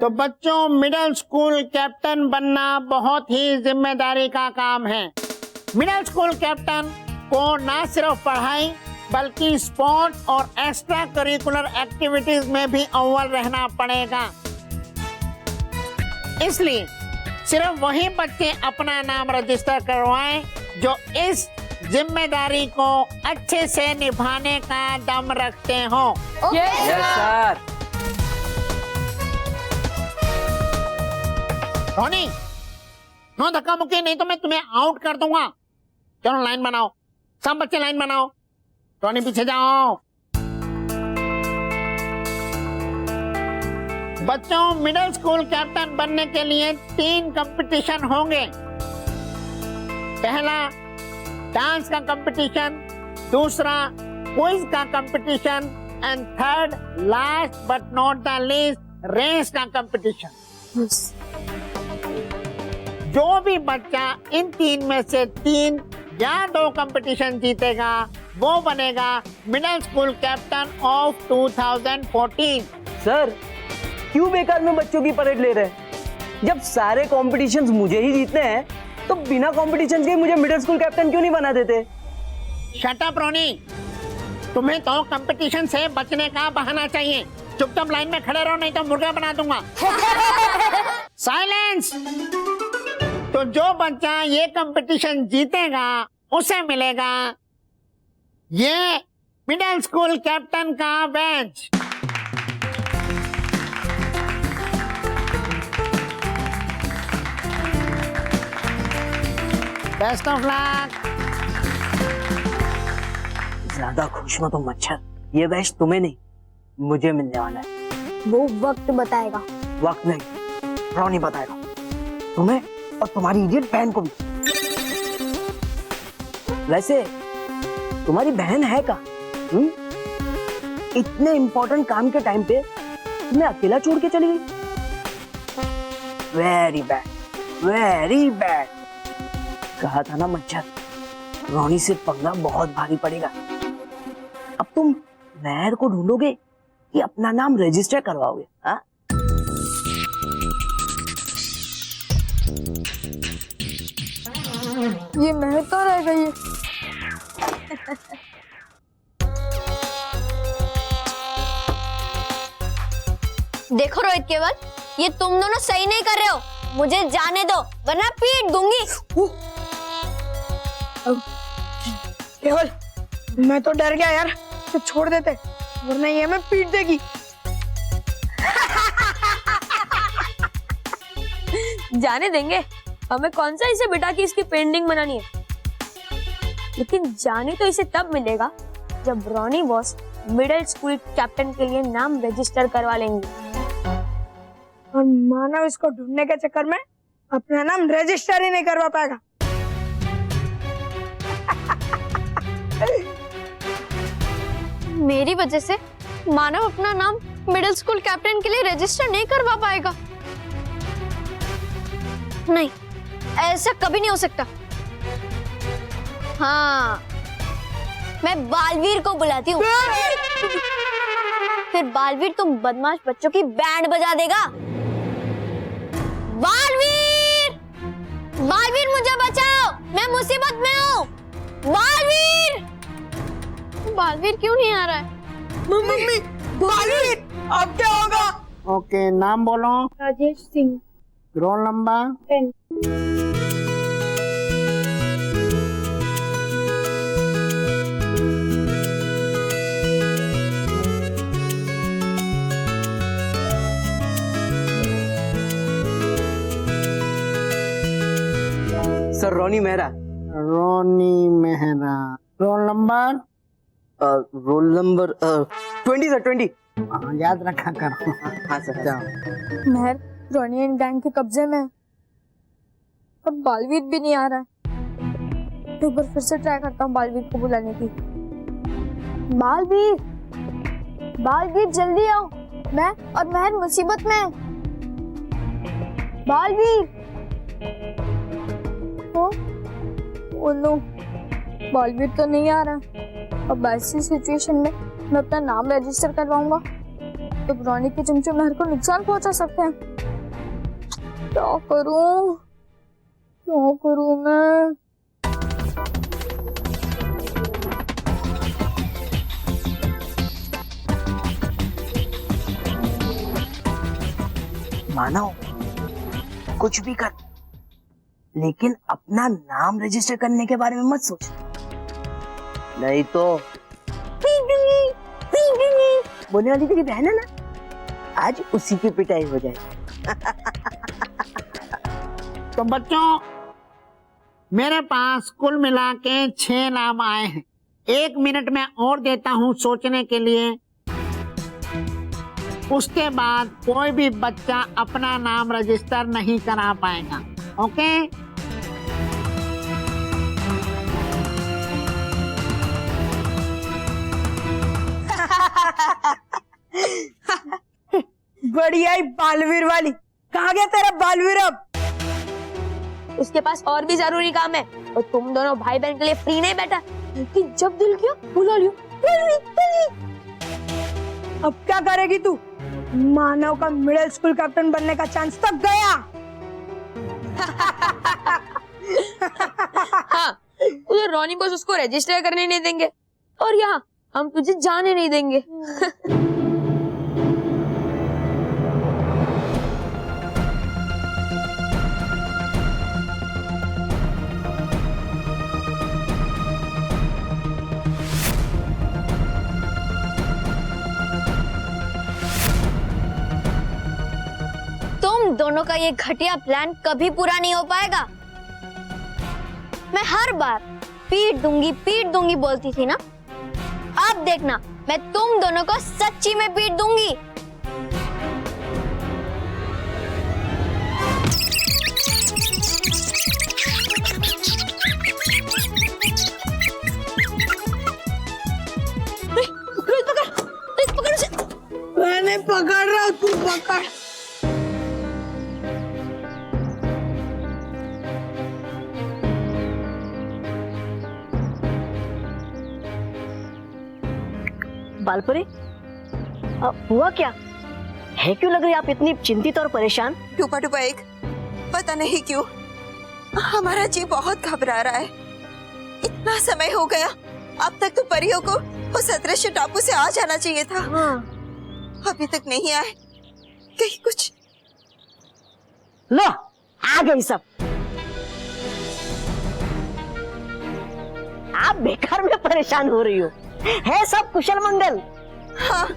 तो बच्चों, middle school captain बनना बहुत ही जिम्मेदारी का काम है। मिडिल स्कूल कैप्टन को ना सिर्फ पढ़ाई बल्कि स्पोर्ट्स और एक्स्ट्रा करिकुलर एक्टिविटीज में भी अव्वल रहना पड़ेगा। इसलिए सिर्फ वही बच्चे अपना नाम रजिस्टर करवाएं जो इस जिम्मेदारी को अच्छे से निभाने का दम रखते हो। Yes sir. रोनी, नो धक्का मुक्की, नहीं तो मैं तुम्हें आउट कर दूंगा। चलो लाइन बनाओ, सब बच्चे लाइन बनाओ। रोनी पीछे जाओ। बच्चों, मिडिल स्कूल कैप्टन बनने के लिए 3 कंपटीशन होंगे। पहला डांस का कंपटीशन, दूसरा क्विज का competition and third last but not the least race का कंपटीशन। जो भी बच्चा इन 3 में से 3 या 2 कंपटीशन जीतेगा वो बनेगा middle school captain of 2014। Sir, क्यों बेकार में बच्चों की परेड ले रहे हैं? जब सारे कॉम्पिटिशन्स मुझे ही जीतने हैं तो बिना कॉम्पिटिशन के मुझे मिडिल स्कूल कैप्टन क्यों नहीं बना देते? शट अप रोनी, तुम्हें तो कंपटीशन से बचने का बहाना चाहिए। चुपचाप लाइन में खड़े रहो, नहीं तो मुर्गा बना दूंगा। साइलेंस। तो जो बच्चा ये कंपटीशन जीतेगा उसे मिलेगा ये मिडिल स्कूल कैप्टन का बैच। Best of luck. ज्यादा खुश मत हो मच्छर, ये बैच तुम्हें नहीं मुझे मिलने वाला है। वो वक्त बताएगा। वक्त नहीं, रोनी बताएगा तुम्हें और तुम्हारी इडियट बहन को भी। वैसे तुम्हारी बहन है का? इतने इंपॉर्टेंट काम के टाइम पे तुम्हें अकेला छोड़ के चली गई। Very bad, very bad. कहा था ना मच्छर, रोनी से पंगा बहुत भारी पड़ेगा। अब तुम महर को ढूंढोगे कि अपना नाम रजिस्टर करवाओगे? हाँ, ये महर तो रह गई है। देखो रोहित केवल, ये तुम दोनों सही नहीं कर रहे हो। मुझे जाने दो वरना पीट दूंगी। केवल, मैं तो डर गया यार, तो छोड़ देते वरना ये हमें पीट देगी। जाने देंगे, हमें कौन सा इसे बिठा के इसकी पेंटिंग बनानी है। लेकिन जाने तो इसे तब मिलेगा जब रोनी बॉस मिडिल स्कूल कैप्टन के लिए नाम रजिस्टर करवा लेंगे। और मानव इसको ढूंढने के चक्कर में अपना नाम रजिस्टर ही नहीं करवा पाएगा। मेरी वजह से मानव अपना नाम मिडिल स्कूल कैप्टन के लिए रजिस्टर नहीं करवा पाएगा। नहीं, ऐसा कभी नहीं हो सकता। हाँ, मैं बालवीर को बुलाती हूँ। फिर बालवीर तुम बदमाश बच्चों की बैंड बजा देगा। बालवीर, बालवीर मुझे बचाओ, मैं मुसीबत में हूँ। बालवीर, बालवीर क्यों नहीं आ रहा है? मम्मी, बालवीर, अब क्या होगा? ओके, नाम बोलो। Rajesh Singh. Roll number 10। Sir, Roni Mehra. Roni Mehra. Roll number? Roll number 20 sir, 20। हाँ, याद रखा करो। हाँ सर। जाओ। महर, रोनी एंड गैंग के कब्जे में है और बालवीर भी नहीं आ रहा है। एक बार फिर से ट्राई करता हूँ बालवीर को बुलाने की। बालवीर, बालवीर जल्दी आओ, मैं और महर मुसीबत में है। बालवीर। ओ नो, बालवीर तो नहीं आ रहा। अब ऐसी सिचुएशन में मैं अपना नाम रजिस्टर करवाऊंगा तो रोनी के चमचे महर को नुकसान पहुंचा सकते हैं। क्या करूं मैं? मानो कुछ भी कर, लेकिन अपना नाम रजिस्टर करने के बारे में मत सोच, नहीं तो बोलने वाली तेरी बहन है ना, आज उसी की पिटाई हो जाए। तो बच्चों, मेरे पास कुल मिला के 6 नाम आए हैं। 1 मिनट में और देता हूं सोचने के लिए। उसके बाद कोई भी बच्चा अपना नाम रजिस्टर नहीं करा पाएगा। ओके? बढ़िया ही बालवीर वाली। कहाँ गया तेरा बालवीर अब? उसके पास और भी जरूरी काम है और तुम दोनों भाई बहन के लिए फ्री नहीं बैठा कि जब दिल किया बुला लियो। अब क्या करेगी तू? मानव का मिडिल स्कूल कैप्टन बनने का चांस तो गया। हाँ, उधर रोनी बस उसको रजिस्टर करने नहीं देंगे और यहाँ हम तुझे जाने नहीं देंगे। तुम दोनों का ये घटिया प्लान कभी पूरा नहीं हो पाएगा। मैं हर बार पीट दूंगी बोलती थी ना। अब देखना, मैं तुम दोनों को सच्ची में पीट दूंगी। मैंने पकड़ रहा, तू पकड़। बालपुरी, हुआ क्या है? क्यों लग रही आप इतनी चिंतित और परेशान? टूपा टूपा एक, पता नहीं क्यों हमारा जी बहुत घबरा रहा है। इतना समय हो गया, अब तक तो परियों को उस अदृश्य टापू से आ जाना चाहिए था। अभी तक नहीं आए। कहीं कुछ लो, आ गई सब। आप बेकार में परेशान हो रही हो, है सब कुशल मंगल? हाँ।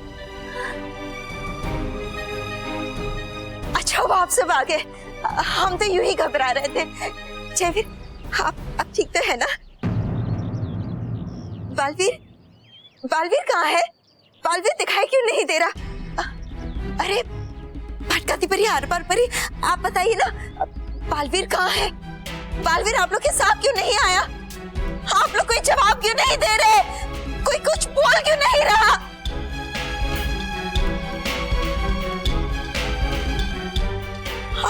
अच्छा हुआ आप सब आ गए, हम तो यूं ही घबरा रहे थे। जयवीर, आप अब ठीक तो है ना? बालवीर कहाँ है? बालवीर दिखाई क्यों नहीं दे रहा? अरे भटकाती परी, आर पार परी, आप बताइए ना, बालवीर कहाँ है? बालवीर आप लोग के साथ क्यों नहीं आया? आप लोग कोई जवाब क्यों नहीं दे रहे? कोई कुछ बोल क्यों नहीं रहा?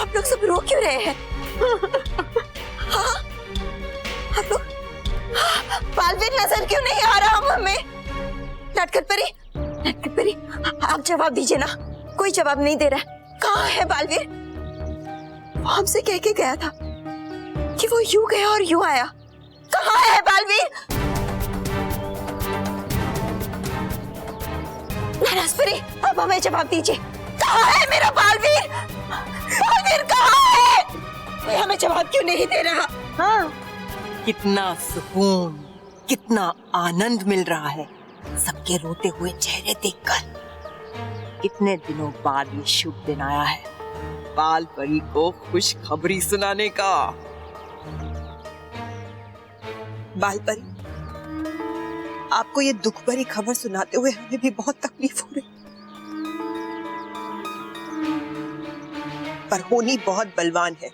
आप लोग सब रो क्यों रहे हैं? हाँ? आप लोग बालवीर नजर क्यों नहीं आ रहा हमें? नटखट परी, आप जवाब दीजिए ना। कोई जवाब नहीं दे रहा। कहाँ है बालवीर? वो हमसे कह के गया था कि वो यूं गया और यूं आया। कहाँ है बालवीर? नरसपुरी, अब हमें जवाब दीजिए। कहाँ है मेरा बालवीर? बालवीर कहाँ है? कोई हमें जवाब क्यों नहीं दे रहा? हाँ, कितना सुकून, कितना आनंद मिल रहा है सबके रोते हुए चेहरे देखकर। कितने दिनों बाद ये शुभ दिन आया है बाल परी को खुशखबरी सुनाने का। बाल परी, आपको ये दुख भरी खबर सुनाते हुए हमें भी बहुत तकलीफ हो रही, पर होनी बहुत बलवान है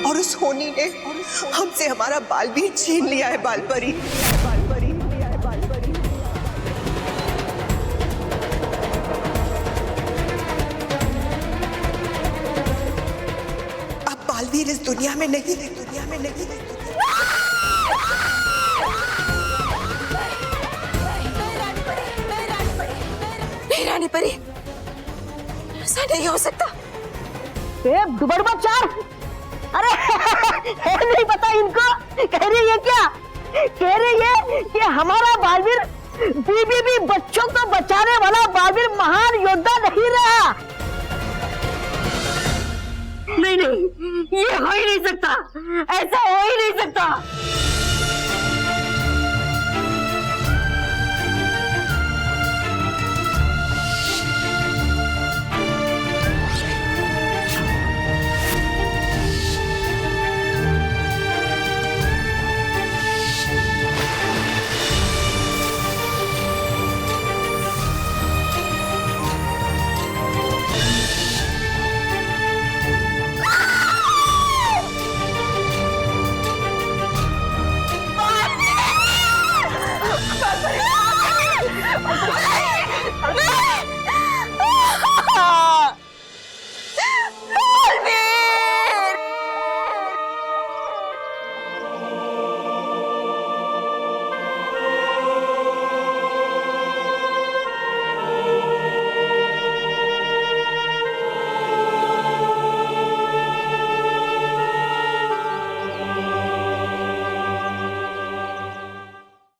और उस होनी ने हमसे हमारा बालवीर छीन लिया है। बाल परी, अब बालवीर इस दुनिया में नहीं है। रानी परी, ऐसा नहीं हो सकता। दुबड़बा चार, अरे है नहीं पता इनको। कह रही है क्या? कह रही है कि हमारा बालवीर बीबी बच्चों को बचाने वाला बालवीर महान योद्धा नहीं रहा। नहीं नहीं, ये हो ही नहीं सकता, ऐसा हो ही नहीं सकता।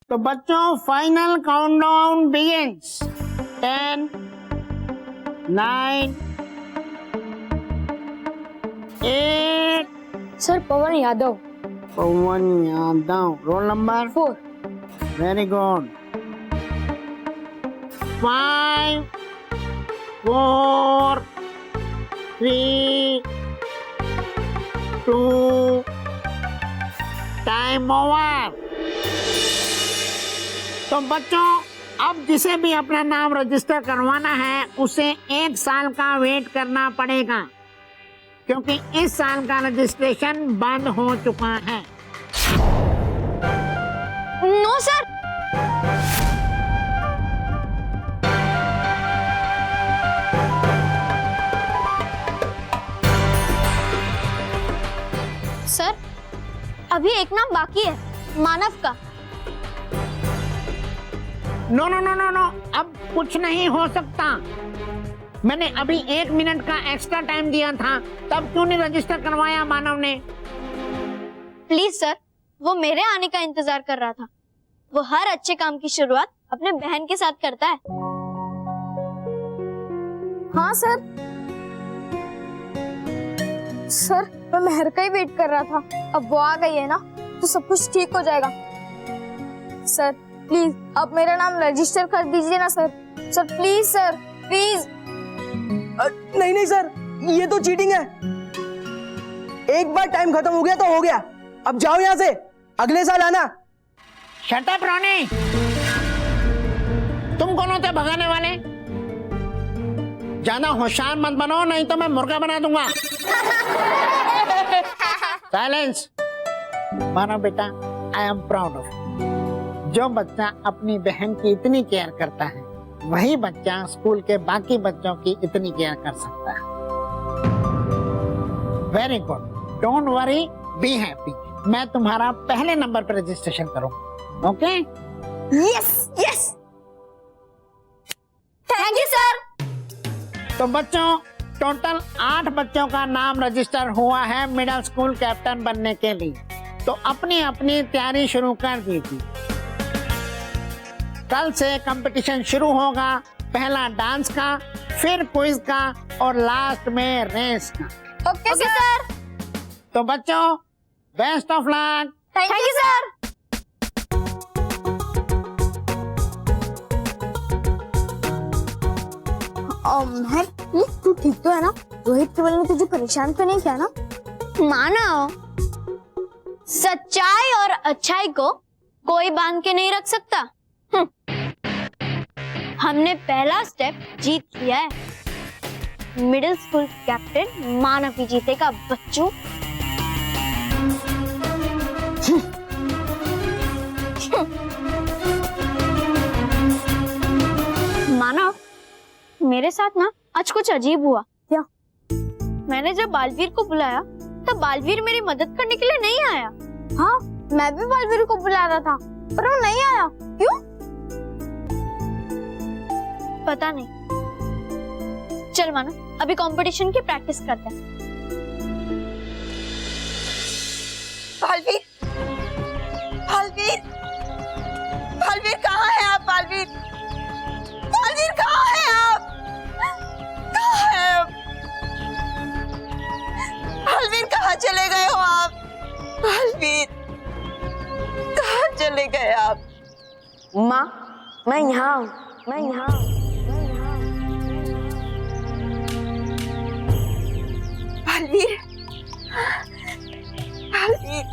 तो बच्चों, final countdown begins. 10, 9, 8। Sir Pawan Yadav. Pawan Yadav, roll number 4। Very good. 5, 4, 3, 2, time over. तो बच्चों, अब जिसे भी अपना नाम रजिस्टर करवाना है उसे 1 साल का वेट करना पड़ेगा, क्योंकि इस साल का रजिस्ट्रेशन बंद हो चुका है। नो सर, सर अभी एक नाम बाकी है, मानव का। No no no no no, अब कुछ नहीं हो सकता। मैंने अभी 1 मिनट का एक्स्ट्रा टाइम दिया था, तब क्यों नहीं रजिस्टर करवाया मानव ने? प्लीज सर, वो मेरे आने का इंतजार कर रहा था। वो हर अच्छे काम की शुरुआत अपने बहन के साथ करता है। हाँ सर। सर मैं मेहर का ही वेट कर रहा था, अब वो आ गई है ना तो सब कुछ ठीक हो जाएगा। सर प्लीज आप मेरा नाम रजिस्टर कर दीजिए ना sir. Sir please sir, please. नहीं नहीं सर, ये तो चीटिंग है। एक बार टाइम खत्म हो गया तो हो गया। अब जाओ यहाँ से, अगले साल आना। शट अप रोनी, तुम कौन होते भगाने वाले? ज्यादा होशियार मत बनो, नहीं तो मैं मुर्गा बना दूंगा। साइलेंस। मानो बेटा, आई एम प्राउड ऑफ। जो बच्चा अपनी बहन की इतनी केयर करता है, वही बच्चा स्कूल के बाकी बच्चों की इतनी केयर कर सकता है। Very good, don't worry, be happy. मैं तुम्हारा पहले नंबर पर रजिस्ट्रेशन करूंगा, okay? Yes yes, thank you sir. तो बच्चों, टोटल 8 बच्चों का नाम रजिस्टर हुआ है मिडिल स्कूल कैप्टन बनने के लिए। तो अपनी अपनी तैयारी शुरू कर दीजिए। कल से कंपटीशन शुरू होगा, पहला डांस का, फिर क्विज का और लास्ट में रेस का। Okay sir. तो बच्चों, best of luck. Thank you sir. तू ठीक तो है ना? रोहित केवल ने तुझे परेशान तो नहीं किया ना? मानो, सच्चाई और अच्छाई को कोई बांध के नहीं रख सकता। हमने पहला स्टेप जीत लिया है। मिडिल स्कूल कैप्टन मानव ही जीतेगा बच्चों। मानव, मेरे साथ ना आज कुछ अजीब हुआ। क्या? मैंने जब बालवीर को बुलाया तब बालवीर मेरी मदद करने के लिए नहीं आया। हाँ, मैं भी बालवीर को बुला रहा था पर वो नहीं आया। क्यों? पता नहीं, चल मानो, अभी कंपटीशन की प्रैक्टिस करते हैं। बालवीर, बालवीर, बालवीर कहाँ है आप? बालवीर, बालवीर कहाँ है आप? कहाँ है आप? बालवीर कहाँ चले गए हो आप? बालवीर कहाँ चले गए आप? माँ, मैं यहाँ हूँ, मैं यहाँ हूँ। बालवीर, बालवीर,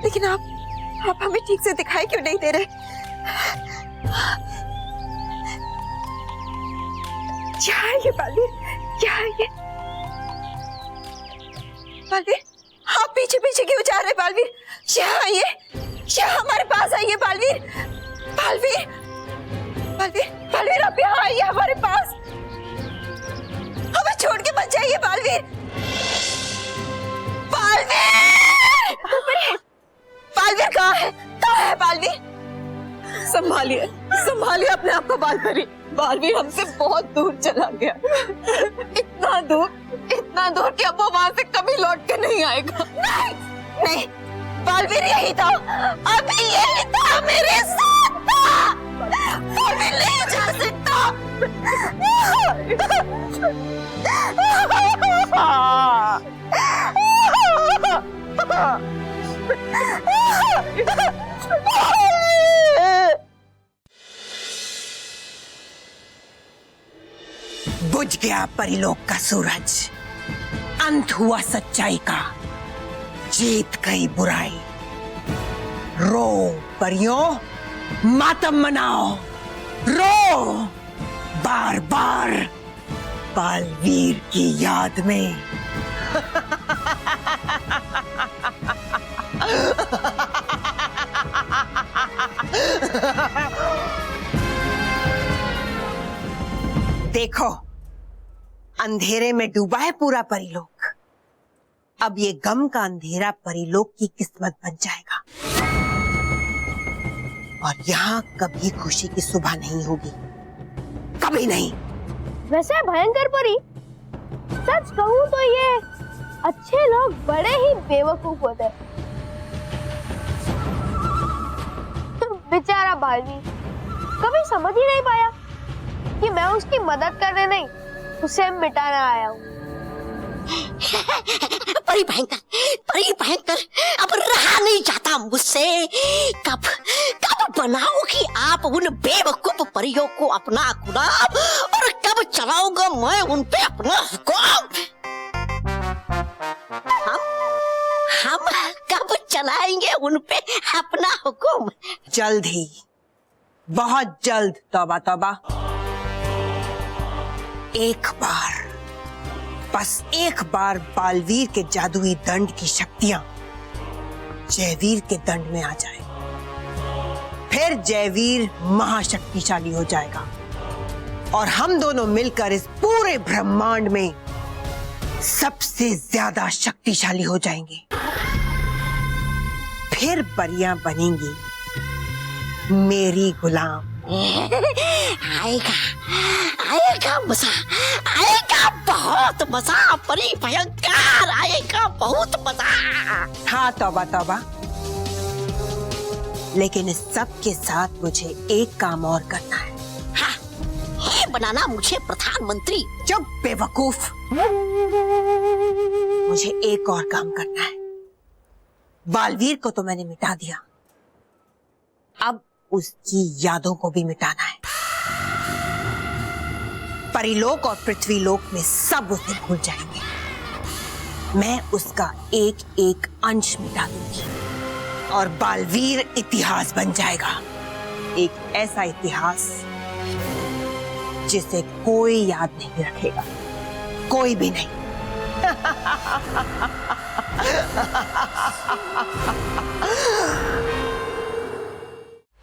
लेकिन आप हमें ठीक से दिखाई क्यों नहीं दे रहे? क्या है ये बालवीर? क्या है ये? बालवीर, आप पीछे पीछे क्यों जा रहे बालवीर? यहाँ आइए, यहाँ हमारे पास आइए बालवीर, बालवीर, बालवीर, बालवीर आप यहाँ आइए हमारे पास, हमें छोड़ के मत जाइए बालवीर, बालवीर, बालवीर कहाँ है? कहाँ है बालवीर? संभालिए, संभालिए अपने आप को बालवीर, बालवीर हमसे बहुत दूर चला गया, इतना दूर कि अब वो वहां से कभी लौट के नहीं आएगा। नहीं, नहीं, बालवीर यही था, अभी यही था, मेरे साथ था, बालवीर नहीं जा सकता। बुझ गया परिलोक का सूरज, अंत हुआ सच्चाई का, जीत गई बुराई। रो परियों, मातम मनाओ, रो बार बार बालवीर की याद में। देखो, अंधेरे में डूबा है पूरा परिलोक, अब ये गम का अंधेरा परिलोक की किस्मत बन जाएगा और यहाँ कभी खुशी की सुबह नहीं होगी, कभी नहीं। वैसे भयंकर परी, सच कहूँ तो ये अच्छे लोग बड़े ही बेवकूफ होते हैं। बेचारा बालवीर कभी समझ ही नहीं पाया कि मैं उसकी मदद करने नहीं, उसे मिटाने आया हूँ। परी भयंकर, अब रहा नहीं जाता मुझसे। कब बनाओगी आप उन बेवकूफ परियों को अपना गुलाम, और कब चलाऊंगा मैं उन पे अपना हुक्म? हम कब चलाएंगे उन पे अपना हुक्म? जल्द ही, बहुत जल्द। तौबा तौबा। एक बार, बस एक बार बालवीर के जादुई दंड की शक्तियां जयवीर के दंड में आ जाए, फिर जयवीर महाशक्तिशाली हो जाएगा और हम दोनों मिलकर इस पूरे ब्रह्मांड में सबसे ज्यादा शक्तिशाली हो जाएंगे। फिर परियां बनेंगी मेरी गुलाम। आएगा मजा, आएगा बहुत मजा, परी भयंकर, आएगा बहुत मजा। हाँ तौबा तौबा, लेकिन इस सब के साथ मुझे एक काम और करना है। हाँ, है बनाना मुझे प्रधानमंत्री। चुप बेवकूफ, मुझे एक और काम करना है। बालवीर को तो मैंने मिटा दिया, अब उसकी यादों को भी मिटाना है। परिलोक और पृथ्वीलोक में सब उसे भूल जाएंगे। मैं उसका एक एक अंश मिटा दूंगी और बालवीर इतिहास बन जाएगा, एक ऐसा इतिहास जिसे कोई याद नहीं रखेगा, कोई भी नहीं।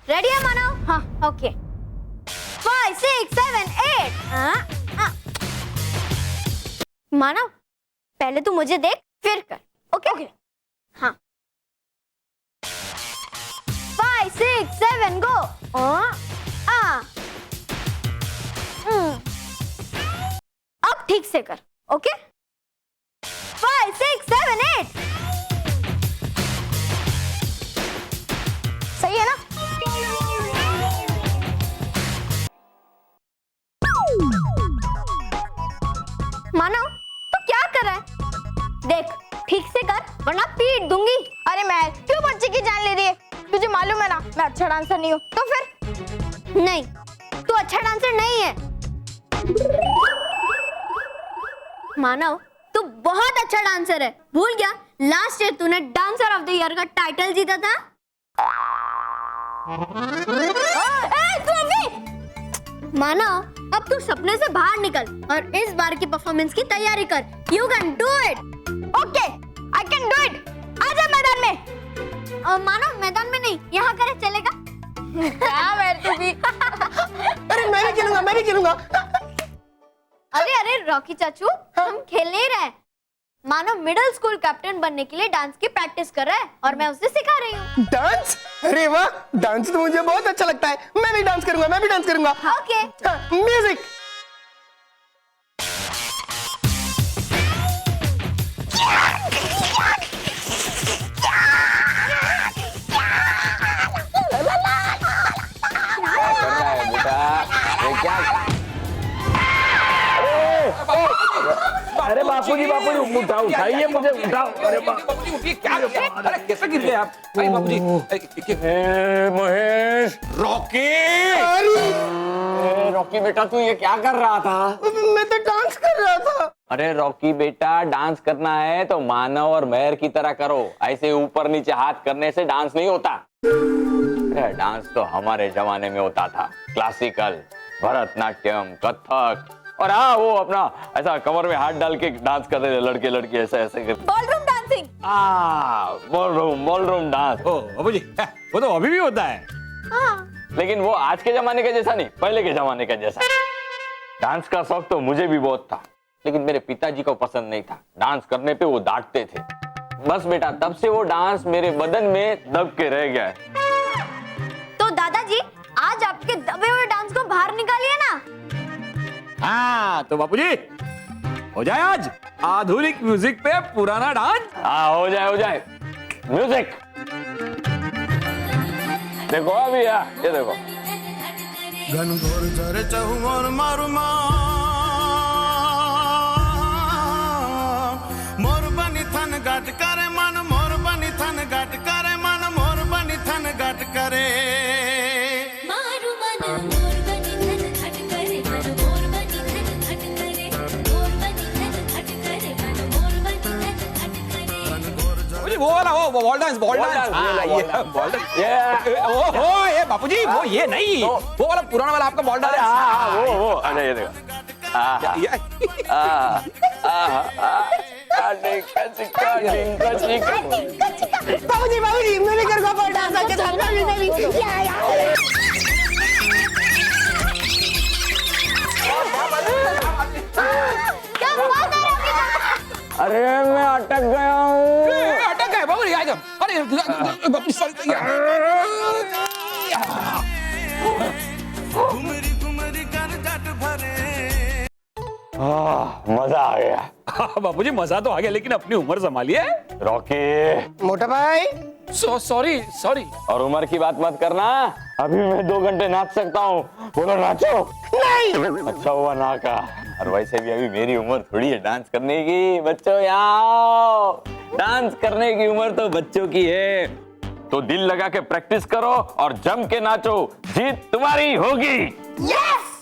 रेडी है मानव? हाँ, ओके। 5, 6, 7, 8। मानव, पहले तू मुझे देख, फिर कर। ओके? हाँ। 5, 6, 7, गो। ठीक से कर, ओके? 5, 6, 7, 8 सही है ना? मानव, तू क्या कर रहा है? देख, ठीक से कर वरना पीट दूंगी। अरे मैं क्यों बच्चे की जान ले रही है? तुझे मालूम है ना मैं अच्छा डांसर नहीं हूँ। तो फिर? नहीं, तू अच्छा डांसर नहीं है। मानव, तू बहुत अच्छा डांसर है। भूल गया लास्ट ईयर तूने डांसर ऑफ द ईयर का टाइटल जीता था? मानव, अब तू सपने से बाहर निकल और इस बार की परफॉर्मेंस की तैयारी कर। You can do it. Okay, I can do it. आजा मैदान में। मानव, मैदान में नहीं, यहाँ करे चलेगा? क्या मैं तू भी? अरे मैं भी खेलूंगा, मैं भी खेलूंगा। अरे अरे रॉकी चाचू, हम खेल नहीं रहे। मानव मिडिल स्कूल कैप्टन बनने के लिए डांस की प्रैक्टिस कर रहा है और मैं उसे सिखा रही हूँ। डांस? अरे वाह, डांस तो मुझे बहुत अच्छा लगता है। मैं भी डांस करूंगा, मैं भी डांस करूंगा। ओके। म्यूजिक। अरे बापूजी बापूजी उठाओ, उठाइए मुझे, उठाओ। अरे बापूजी उठिए, क्या अरे कैसे गिर गए आप? भाई बापूजी महेश, रॉकी, रॉकी बेटा तू ये क्या कर रहा था? मैं तो डांस कर रहा था। अरे रॉकी बेटा, डांस करना है तो मानव और महर की तरह करो। ऐसे ऊपर नीचे हाथ करने से डांस नहीं होता। डांस तो हमारे जमाने में होता था, क्लासिकल, भरतनाट्यम, कथक, और हाँ वो अपना ऐसा कमर में हाथ डाल के डांस करते थे लड़के लड़के, ऐसे ऐसे करते। Ballroom dancing. Ballroom dance. ओ बाबूजी, वो तो अभी भी होता है। लेकिन वो आज के जमाने का जैसा नहीं, पहले के जमाने का जैसा। डांस का शौक तो मुझे भी बहुत था, लेकिन मेरे पिताजी को पसंद नहीं था। डांस करने पे वो डांटते थे। बस बेटा, तब से वो डांस मेरे बदन में दब के रह गया है। तो दादाजी, आज आपके दबे हुए डांस को बाहर निकालिए ना। हाँ तो बापूजी, हो जाए आज आधुनिक म्यूजिक पे पुराना डांस। हाँ हो जाए म्यूजिक। देखो अभी ये देखो। घनघोर झरे चहुओर मारुमा मोर बनी थन गाट करे मन, मोर बनी थन गाट करे मन, मोर बनी थन गाट करे मारू मन, मोर बनी थन घट करे मन, मोर बनी थन घट करे, मोर बनी थन घट करे मन, मोर बनी थन घट करे। बापूजी वो वाला, वो बॉल डांस, बॉल डांस। हाँ ये बॉल डांस। ओ ये बापूजी, वो ये नहीं, वो वाला पुराना वाला आपका बॉल डांस। हाँ वो अरे ये देखो। बाबूजी बाबूजी, मेरे घर का बॉल डांस आके था। क्या हुआ था? अरे मैं अटक गया हूँ। अटक गए बाबूजी, आ जाओ। अरे बापूजी सॉरी। घुमरी घुमरी कर जट भरे। मजा आ गया। बापूजी मजा तो आ गया, लेकिन अपनी उम्र संभालिए। रॉकी मोटा भाई, सॉरी। और उम्र की बात मत करना। अभी मैं 2 घंटे नाच सकता हूँ। बोलो नाचो। नहीं। अच्छा हुआ ना कहा। और वैसे भी अभी मेरी उम्र थोड़ी है डांस करने की। बच्चों यहाँ आओ, डांस करने की उम्र तो बच्चों की है। तो दिल लगा के प्रैक्टिस करो और जम के नाचो, जीत तुम्हारी होगी। यस।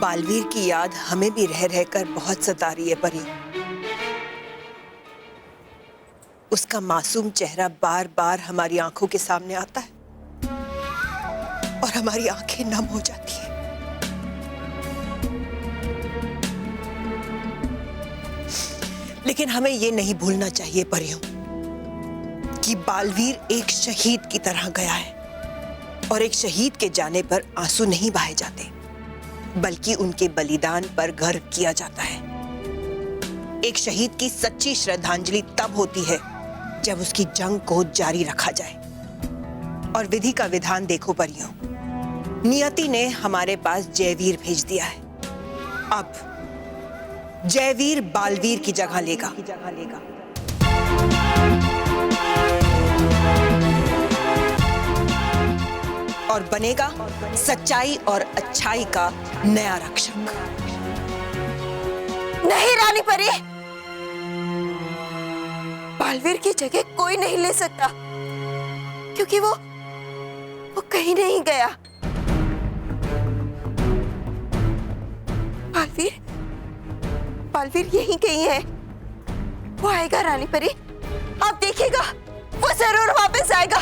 बालवीर की याद हमें भी रह रहकर बहुत सता रही है परी। उसका मासूम चेहरा बार बार हमारी आंखों के सामने आता है और हमारी आंखें नम हो जाती हैं। लेकिन हमें यह नहीं भूलना चाहिए परियों कि बालवीर एक शहीद की तरह गया है, और एक शहीद के जाने पर आंसू नहीं बहाए जाते, बल्कि उनके बलिदान पर गर्व किया जाता है। एक शहीद की सच्ची श्रद्धांजलि तब होती है जब उसकी जंग को जारी रखा जाए। और विधि का विधान देखो परियों, नियति ने हमारे पास जयवीर भेज दिया है। अब जयवीर बालवीर की जगह लेगा। और बनेगा सच्चाई और अच्छाई का नया रक्षक। नहीं रानी परी, बालवीर की जगह कोई नहीं ले सकता, क्योंकि वो कहीं नहीं गया। बालवीर यहीं कहीं है। वो आएगा रानी परी, आप देखिएगा, वो जरूर वापस आएगा।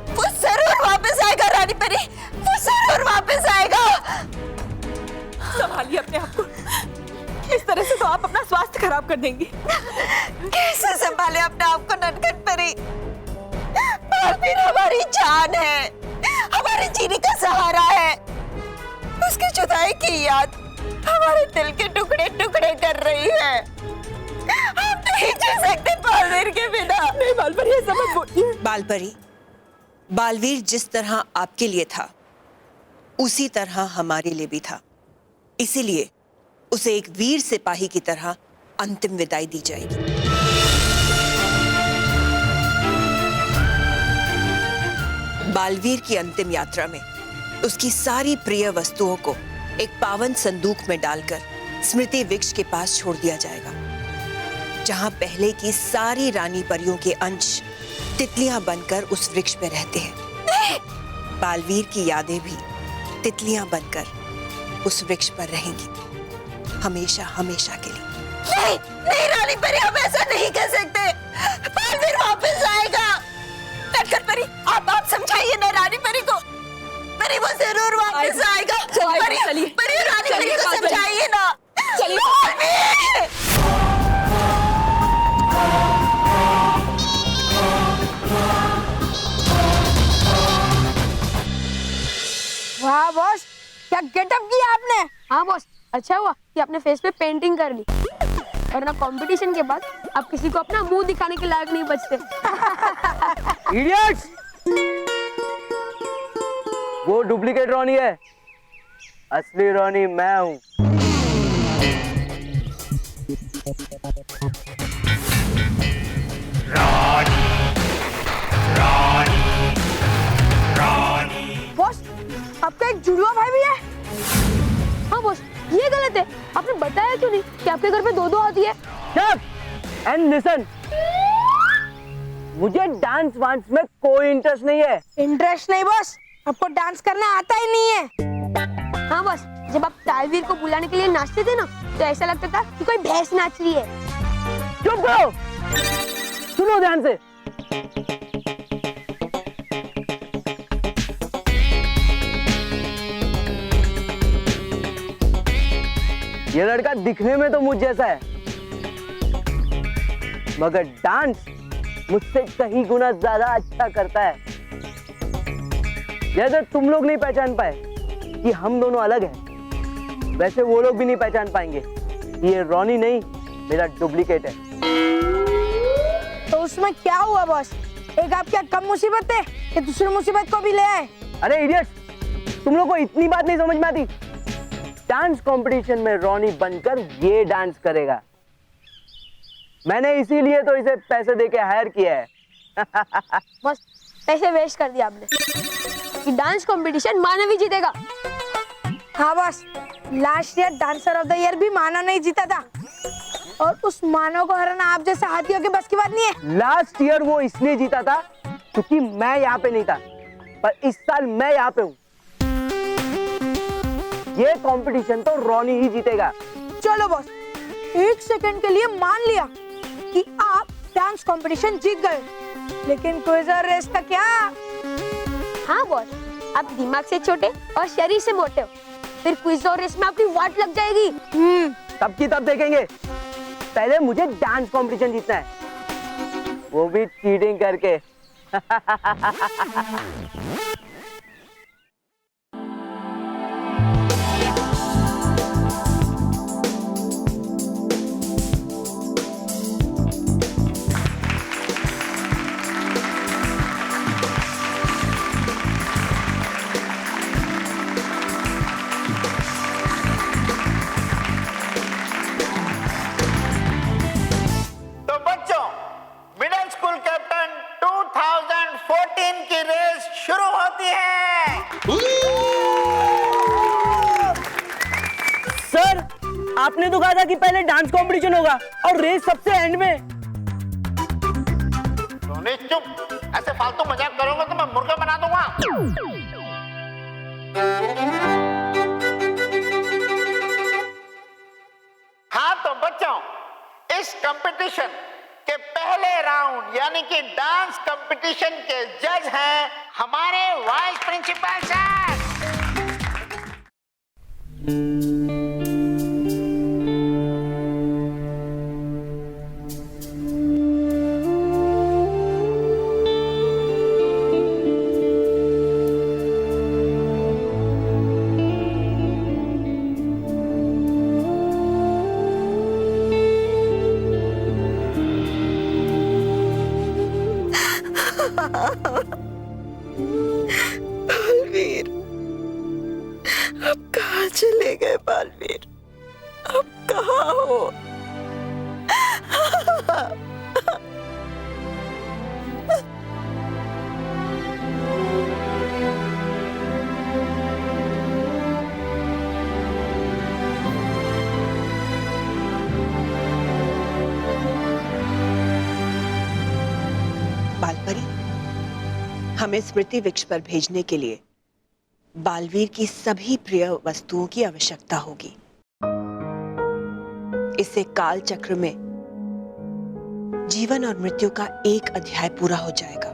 वो जरूर वापस आएगा रानी परी, वो जरूर वापस आएगा। संभालिए अपने आप को, इस तरह से तो आप अपना स्वास्थ्य खराब कर देंगी। कैसे संभाले अपने आप को नटखट परी? बालवीर हमारी जान है, हमारे जीने का सहारा है। उसकी जुदाई की याद हमारे दिल के टुकड़े टुकड़े कर रही है। हम नहीं जी सकते बालवीर के बिना। नहीं बालपरी, ये समझ बोलिए। बालपरी, बालवीर जिस तरह आपके लिए था उसी तरह हमारे लिए भी था। इसीलिए उसे एक वीर सिपाही की तरह अंतिम विदाई दी जाएगी। बालवीर की अंतिम यात्रा में उसकी सारी प्रिय वस्तुओं को एक पावन संदूक में डालकर स्मृति वृक्ष के पास छोड़ दिया जाएगा, जहां पहले की सारी रानी परियों के अंश तितलियां बनकर उस वृक्ष पे रहते हैं। बालवीर की यादें भी तितलियां बनकर उस वृक्ष पर रहेंगी, हमेशा हमेशा के लिए। नहीं, नहीं रानी परी, हम ऐसा नहीं कर सकते। बालवीर वापस आएगा। नटखट परी, आप समझाइए ना रानी परी को। परी, वो जरूर वापस आएगा। परी, परी, रानी परी को समझाइए ना। चलिए। वाह बॉस, क्या गेटअप किया आपने। हाँ बॉस, अच्छा हुआ कि आपने फेस पे पेंटिंग कर ली, वरना कंपटीशन के बाद आप किसी को अपना मुंह दिखाने के लायक नहीं बचते। इडियट्स! वो डुप्लीकेट रॉनी है, असली रॉनी मैं हूं। बॉस, आपका एक जुड़वा भाई भी है। हाँ बॉस, ये गलत है। आपने बताया क्यों नहीं कि आपके घर पे दो दो हाथी है? एंड लिसन, मुझे डांस वांस में कोई इंटरेस्ट नहीं है। इंटरेस्ट नहीं बॉस, आपको डांस करना आता ही नहीं है। हाँ बॉस, जब आप तालवीर को बुलाने के लिए नाचते थे ना, तो ऐसा लगता था कि कोई भैंस नाच रही है। चुप करो, सुनो ध्यान से। ये लड़का दिखने में तो मुझ जैसा है, मगर डांस मुझसे कहीं गुना ज्यादा अच्छा करता है। जैसे तुम लोग नहीं पहचान पाए कि हम दोनों अलग हैं, वैसे वो लोग भी नहीं पहचान पाएंगे कि ये रॉनी नहीं, मेरा डुप्लीकेट है। तो उसमें क्या हुआ बॉस? एक आप क्या कम मुसीबत है कि दूसरी मुसीबत को भी ले आए? अरे इडियट, तुम लोग को इतनी बात नहीं समझ में आती। डांस कंपटीशन में रॉनी बनकर ये डांस करेगा। मैंने इसीलिए तो इसे पैसे देके हायर किया है। बस पैसे वेस्ट कर दिया आपने कि डांस कंपटीशन मानव ही जीतेगा। हाँ boss, last year dancer of the year भी मानव नहीं जीता था, और उस मानव को हराना आप जैसे हाथियों के बस की बात नहीं है। लास्ट ईयर वो इसलिए जीता था क्योंकि मैं यहाँ पे नहीं था, पर इस साल मैं यहाँ पे हूँ। ये कंपटीशन तो रॉनी ही जीतेगा। चलो बॉस, एक सेकंड के लिए मान लिया कि आप डांस कंपटीशन जीत गए, लेकिन क्विज और रेस का क्या? हाँ बॉस, आप दिमाग से छोटे और शरीर से मोटे हो, फिर क्विज और रेस में आपकी वाट लग जाएगी। तब की तब देखेंगे, पहले मुझे डांस कंपटीशन जीतना है, वो भी चीटिंग करके। आपने तो कहा था कि पहले डांस कंपटीशन होगा और रेस सबसे एंड में। रोनी चुप, ऐसे फालतू मजाक करोगे तो मैं मुर्गा बना दूंगा। हाँ तो बच्चों, इस कंपटीशन के पहले राउंड यानी कि डांस कंपटीशन के जज हैं हमारे वाइस प्रिंसिपल सर। बालवीर, अब कहाँ चले गए बालवीर? अब कहाँ हो? बालपरी, हमें स्मृति वृक्ष पर भेजने के लिए बालवीर की सभी प्रिय वस्तुओं की आवश्यकता होगी। इससे काल चक्र में जीवन और मृत्यु का एक अध्याय पूरा हो जाएगा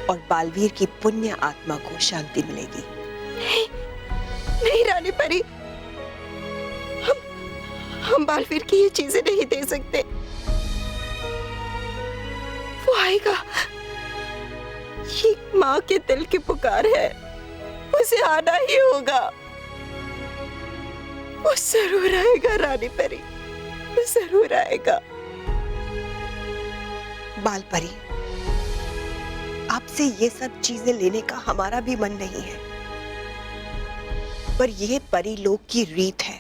और बालवीर की पुण्य आत्मा को शांति मिलेगी। नहीं, नहीं रानी परी, हम बालवीर की ये चीजें नहीं दे सकते। वो आएगा, ये माँ के दिल की पुकार है, उसे आना ही होगा। वो जरूर आएगा रानी परी, वो जरूर आएगा। बालपरी, आपसे ये सब चीजें लेने का हमारा भी मन नहीं है, पर यह परी लोक की रीत है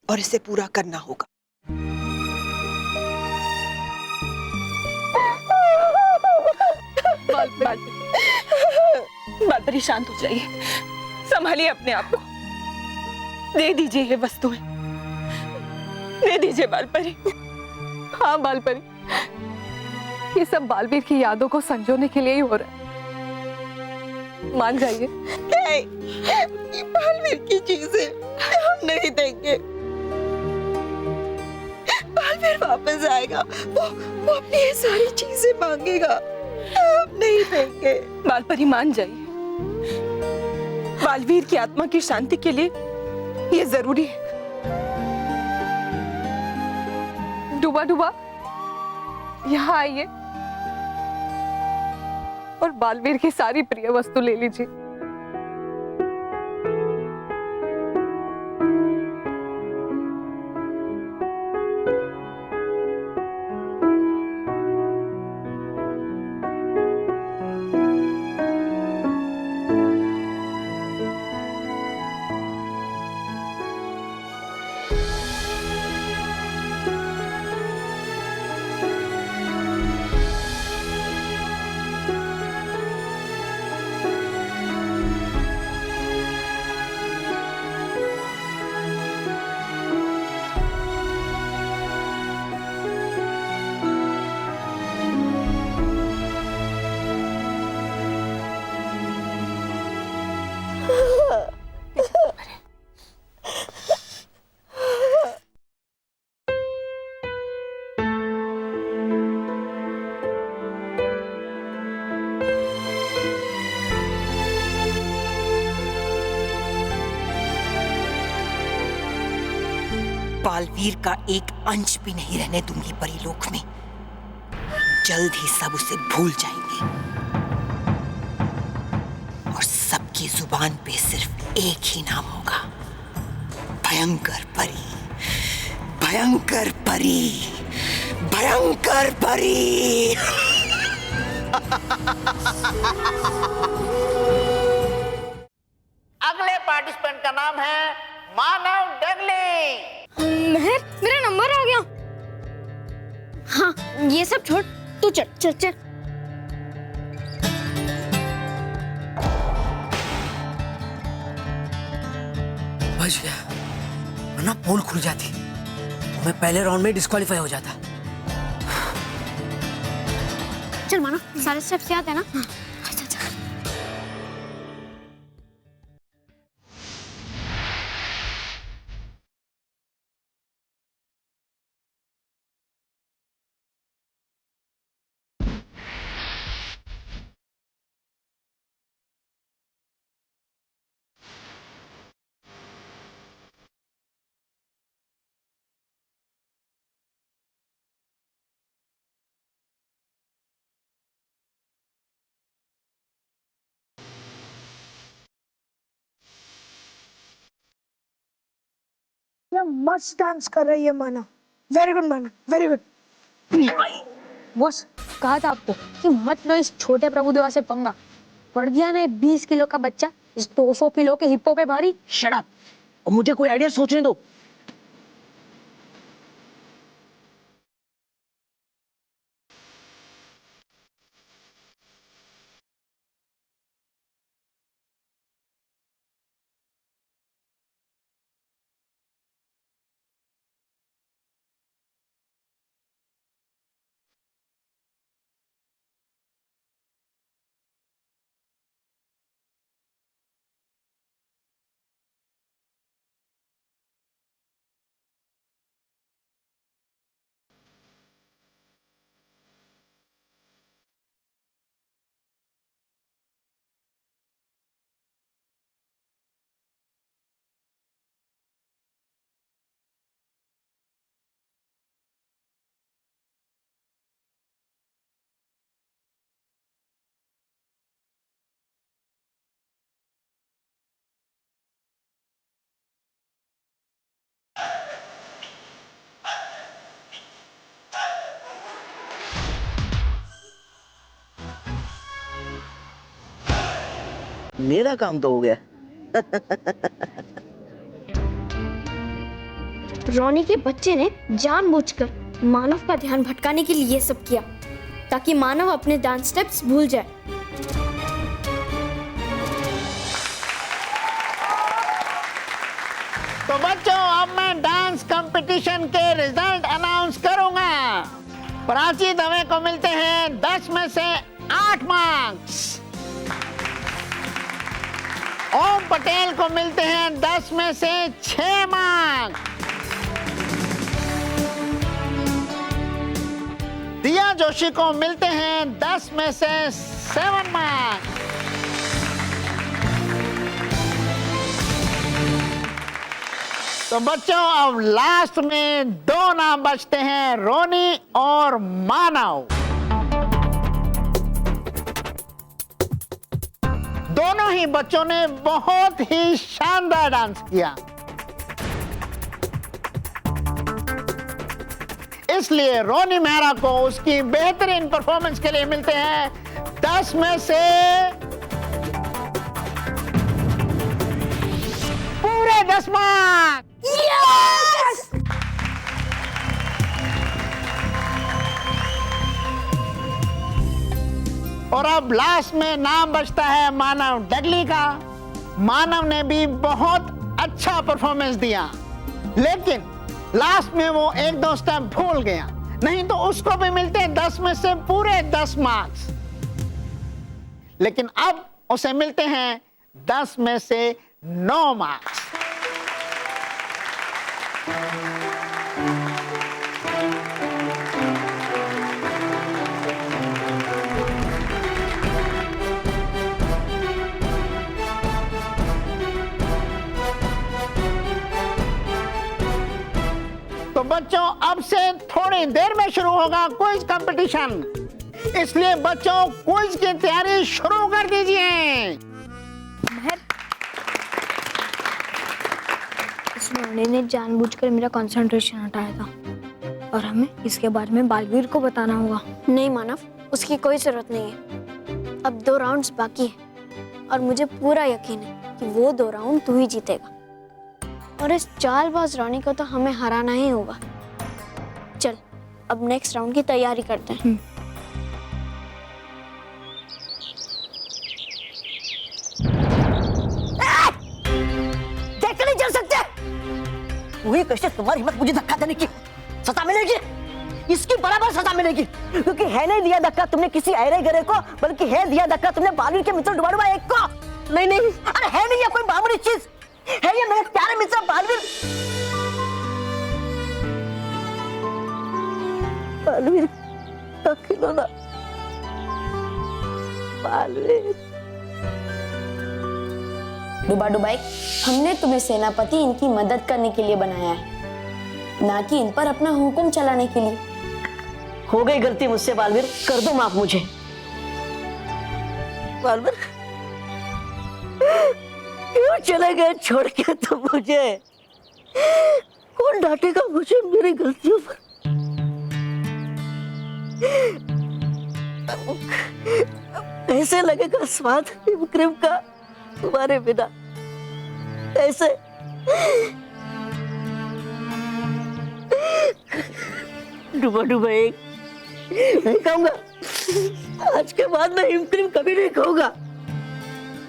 और इसे पूरा करना होगा। बालपरी शांत हो जाइए, संभालिए अपने आप को। दे दीजिए ये वस्तुएं, दे दीजिए बालपरी। हाँ बालपरी, ये सब बालवीर की यादों को संजोने के लिए ही हो रहा है, मान जाइए। ये बालवीर की चीजें हम नहीं देंगे। बालवीर वापस आएगा, वो अपनी ये सारी चीजें मांगेगा, हम नहीं देंगे। बालपरी मान जाइए, बालवीर की आत्मा की शांति के लिए ये जरूरी है। डूबा डूबा, यहाँ आइए और बालवीर की सारी प्रिय वस्तु ले लीजिए। बालवीर का एक अंश भी नहीं रहने दूंगी परीलोक में। जल्द ही सब उसे भूल जाएंगे और सबकी जुबान पे सिर्फ एक ही नाम होगा, भयंकर परी, भयंकर परी, भयंकर परी। अगले पार्टिसिपेंट का नाम है मानव डगले। महर, मेरा नंबर आ गया। हाँ, ये सब छोड़, तू चल चल चल। बच गया, वरना पोल खुल जाती, मैं पहले राउंड में डिस्क्वालीफाई हो जाता। चल मानो, सारे स्टेप्स याद है ना? चल चल। क्या मस्त डांस कर रही है माना। वेरी गुड माना, वेरी गुड। बॉस, कहा था आपको कि मत लो इस छोटे प्रभुदेवा से पंगा। पड़ गया ना 20 किलो का बच्चा इस 200 किलो के हिप्पो पे भारी। शट अप, और मुझे कोई आइडिया सोचने दो। मेरा काम तो हो गया। रोनी के बच्चे ने जानबूझकर मानव का ध्यान भटकाने के लिए ये सब किया, ताकि मानव अपने डांस स्टेप्स भूल जाए। तो बच्चों, अब मैं डांस कंपटीशन के रिजल्ट अनाउंस करूंगा। प्राची दवे को मिलते हैं 10 में से 8 मार्क्स। ओम पटेल को मिलते हैं 10 में से 6 मार्क्स। दिया जोशी को मिलते हैं 10 में से 7 मार्क्स। तो बच्चों, अब लास्ट में 2 नाम बचते हैं, रोनी और मानव। दोनों ही बच्चों ने बहुत ही शानदार डांस किया, इसलिए रोनी मेहरा को उसकी बेहतरीन परफॉर्मेंस के लिए मिलते हैं 10 में से पूरे 10 मार्क्स। यस! और अब लास्ट में नाम बचता है मानव डगली का। मानव ने भी बहुत अच्छा परफॉर्मेंस दिया, लेकिन लास्ट में वो 1-2 स्टेप भूल गया, नहीं तो उसको भी मिलते 10 में से पूरे 10 मार्क्स। लेकिन अब उसे मिलते हैं 10 में से 9 मार्क्स। तो बच्चों, अब से थोड़ी देर में शुरू होगा क्विज कंपटीशन, इसलिए बच्चों क्विज की तैयारी शुरू कर दीजिए। इस रोनी ने जानबूझकर मेरा कंसंट्रेशन हटाया था और हमें इसके बारे में बालवीर को बताना होगा। नहीं मानव, उसकी कोई जरूरत नहीं है। अब 2 राउंड्स बाकी है और मुझे पूरा यकीन है कि वो 2 राउंड तू ही जीतेगा, और इस चालबाज रोनी को तो हमें हराना ही होगा। चल, अब नेक्स्ट राउंड की तैयारी करते हैं। देख नहीं चल सकते। हुई कैसे तुम्हारी हिम्मत मुझे धक्का देने की? सजा मिलेगी, इसकी बराबर सजा मिलेगी, क्योंकि है नहीं दिया धक्का तुमने किसी ऐरे गरे को, बल्कि है दिया धक्का तुमने बालवीर के मित्र डुबा एक को। नहीं नहीं, अरे है नहीं ये कोई मामूली चीज, है ये मेरे प्यारे मित्र बालवीर। बालवीर का खिलौना, बालवीर। डुबा डुबाई, हमने तुम्हें सेनापति इनकी मदद करने के लिए बनाया है, ना कि इन पर अपना हुक्म चलाने के लिए। हो गई गलती मुझसे बालवीर, कर दो माफ मुझे। बालवीर क्यों चले गए छोड़ के तुम मुझे? कौन डांटेगा मुझे मेरी गलतियों पर? कैसे लगेगा स्वाद क्रीम का तुम्हारे बिना? कैसे? डुबा डुबा एक नहीं खाऊंगा, आज के बाद मैं हिम क्रीम कभी नहीं खाऊंगा।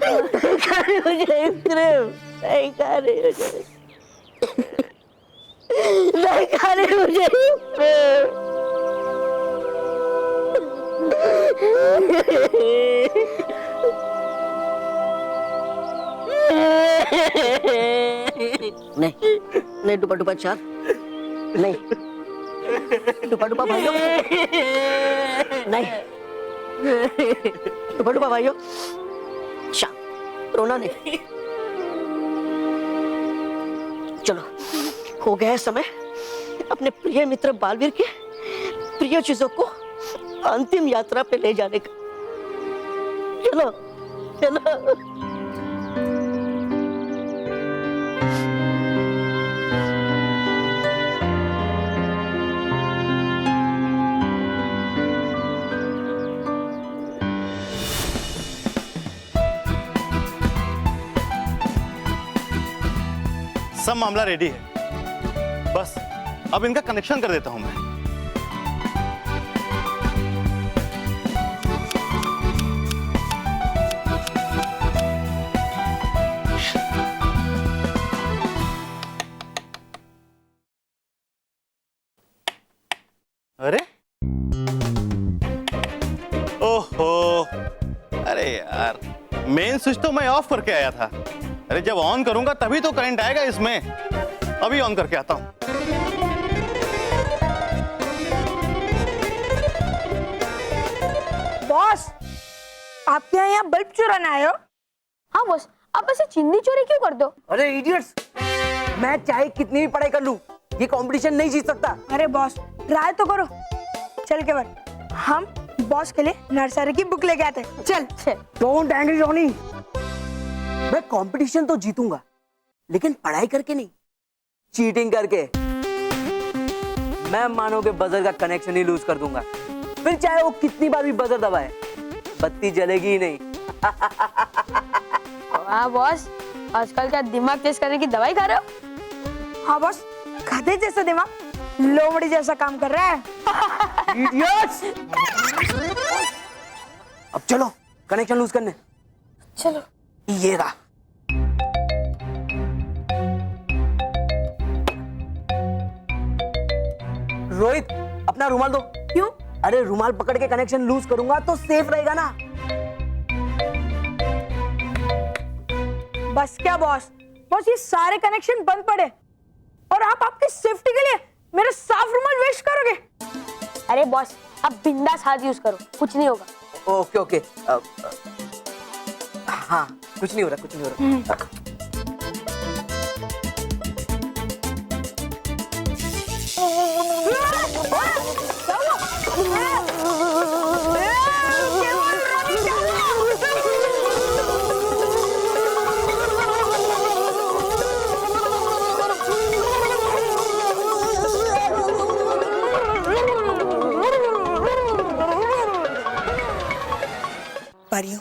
नहीं खा रही मुझे हिम क्रीम, नहीं खा रही मुझे, नहीं खा रही मुझे हिम क्रीम। नहीं नहीं डुबा डुबा चार नहीं, डुबा डुबा भाइयों नहीं, डुबा डुबा भाइयों चार, रोना नहीं। चलो हो गया है समय अपने प्रिय मित्र बालवीर के प्रिय चीजों को अंतिम यात्रा पे ले जाने का। चलो चलो। सब मामला रेडी है, बस अब इनका कनेक्शन कर देता हूं मैं। अरे ओहो, अरे यार मेन स्विच तो मैं ऑफ करके आया था। अरे जब ऑन करूंगा तभी तो करंट आएगा इसमें, अभी ऑन करके आता हूं। बॉस, आपके यहाँ बल्ब चुराने आए हो? हाँ बॉस, आप ऐसे चिंदी चोरी क्यों कर दो? अरे इडियट्स, मैं चाहे कितनी भी पढ़ाई कर लूं, ये कंपटीशन नहीं जीत सकता। अरे बॉस ट्राई तो करो। चल केवल, हम बॉस के लिए नर्सरी की बुक लेके आते हैं। चल चल। डोंट एंग्री रॉनी, मैं कंपटीशन तो जीतूंगा, लेकिन पढ़ाई करके नहीं, चीटिंग करके। मैं मानो के बजर का कनेक्शन ही लूज कर दूंगा, फिर चाहे वो कितनी बार भी बजर दबाए, बत्ती जलेगी ही नहीं। हाँ बॉस, आजकल क्या दिमाग तेज करने की दवाई खा रहे हो? हाँ बॉस, गधे जैसा दिमाग लोमड़ी जैसा काम कर रहा है। इडियट्स! अब चलो कनेक्शन लूज करने। चलो। ये रहा। रोहित, अपना रुमाल दो। क्यों? अरे रुमाल पकड़ के कनेक्शन लूज करूंगा तो सेफ रहेगा ना। बस क्या बॉस, बस ये सारे कनेक्शन बंद पड़े और आप आपकी सेफ्टी के लिए मेरा साफ रुमाल वेस्ट करोगे? अरे बॉस, अब बिंदास हाथ यूज करो, कुछ नहीं होगा। ओके ओके, हाँ कुछ नहीं हो रहा, कुछ नहीं हो रहा। परियों,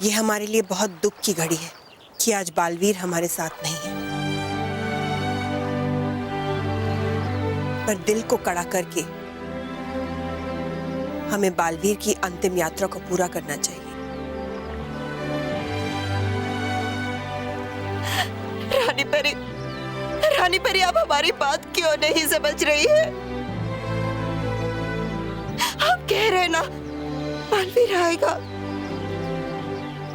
ये हमारे लिए बहुत दुख की घड़ी है कि आज बालवीर हमारे साथ नहीं है, पर दिल को कड़ा करके हमें बालवीर की अंतिम यात्रा को पूरा करना चाहिए। रानी परी आप हमारी बात क्यों नहीं समझ रही है? आप कह रहे ना बालवीर आएगा,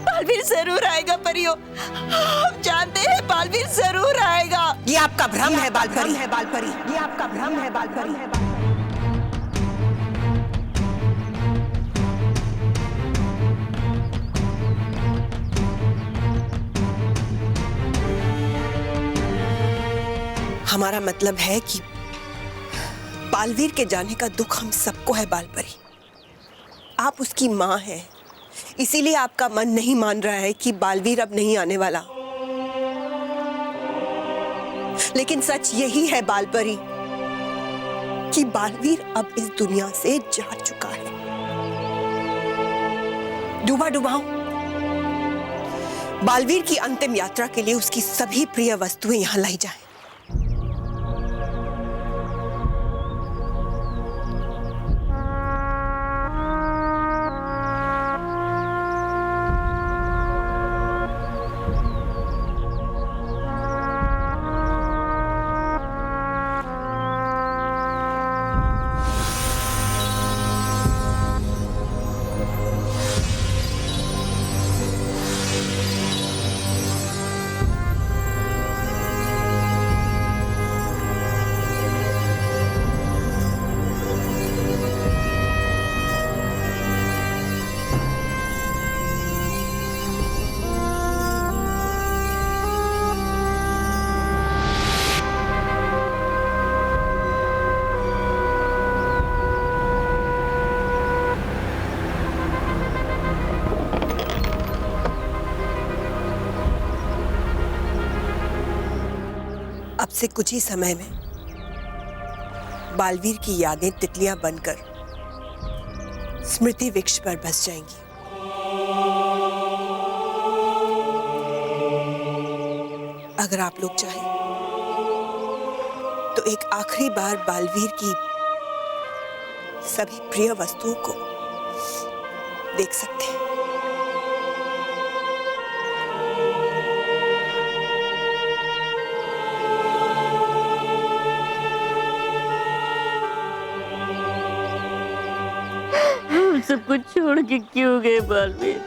बालवीर जरूर आएगा परियो। आप जानते हैं बालवीर जरूर आएगा। ये आपका भ्रम है बालपरी, ये आपका भ्रम है बालपरी। हमारा मतलब है कि बालवीर के जाने का दुख हम सबको है बालपरी। आप उसकी माँ हैं, इसीलिए आपका मन नहीं मान रहा है कि बालवीर अब नहीं आने वाला। लेकिन सच यही है बालपरी कि बालवीर अब इस दुनिया से जा चुका है। डूबा डुबाओ। बालवीर की अंतिम यात्रा के लिए उसकी सभी प्रिय वस्तुएं यहां लाई जाएं। अब से कुछ ही समय में बालवीर की यादें तितलियां बनकर स्मृति वृक्ष पर बस जाएंगी। अगर आप लोग चाहें तो एक आखिरी बार बालवीर की सभी प्रिय वस्तुओं को देख सकते हैं। सब कुछ छोड़ के क्यों गए बालवीर?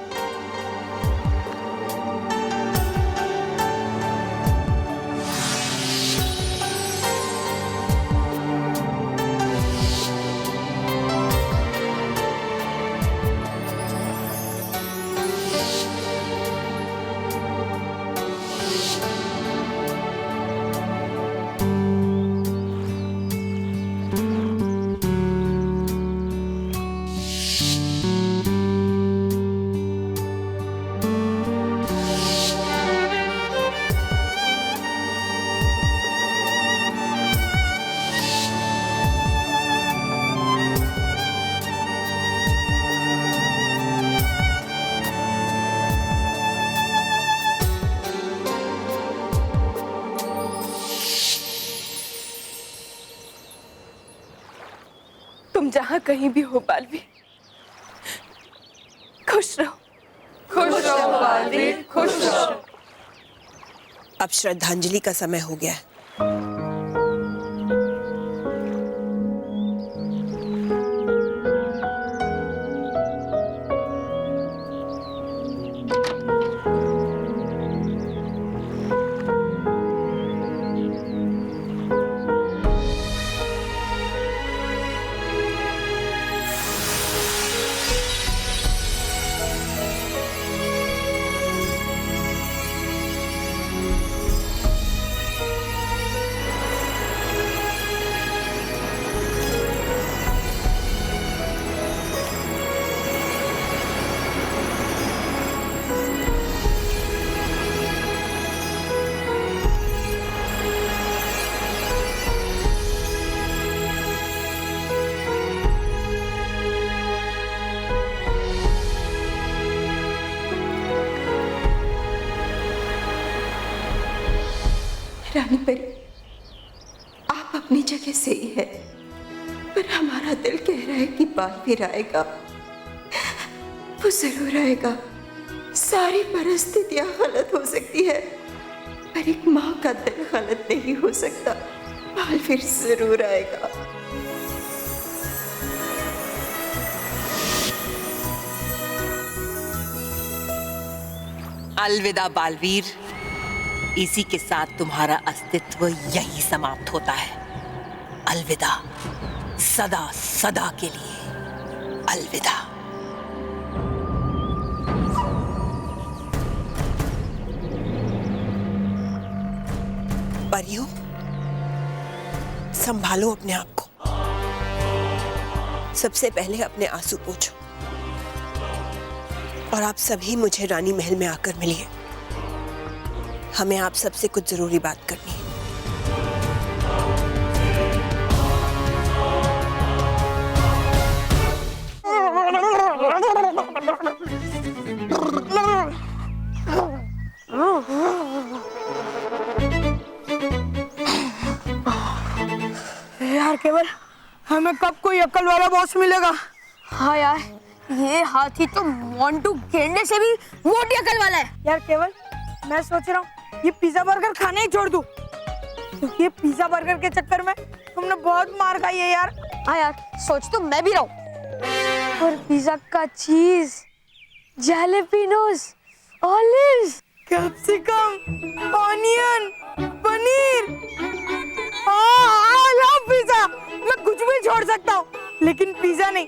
तुम जहां कहीं भी हो बालवीर, खुश रहो। खुश रहो बालवीर, खुश रहो। अब श्रद्धांजलि का समय हो गया है। रानी परी, आप अपनी जगह सही है, पर हमारा दिल कह रहा है कि बालवीर आएगा। वो जरूर आएगा। सारी परिस्थितियां गलत हो सकती है, पर एक माँ का दिल गलत नहीं हो सकता। बालवीर जरूर आएगा। अलविदा बालवीर, इसी के साथ तुम्हारा अस्तित्व यही समाप्त होता है। अलविदा, सदा सदा के लिए अलविदा। परियों, संभालो अपने आप को। सबसे पहले अपने आंसू पोंछो और आप सभी मुझे रानी महल में आकर मिलिए। हमें आप सबसे कुछ जरूरी बात करनी है। यार केवल, हमें कब कोई अक्ल वाला बॉस मिलेगा? हाँ यार, ये हाथी तो मोंटू गेंडे से भी मोटी अकल वाला है। यार केवल, मैं सोच रहा हूँ ये पिज्जा बर्गर खाने ही छोड़ दूं, क्योंकि ये पिज्जा बर्गर के चक्कर में तुमने बहुत मार खाई है यार। हाँ यार, सोच तो मैं भी रहा हूँ। और पिज्जा का cheese, jalapenos, olives, capsicum, onion, paneer, I love pizza. मैं कुछ भी छोड़ सकता हूँ, लेकिन पिज्जा नहीं।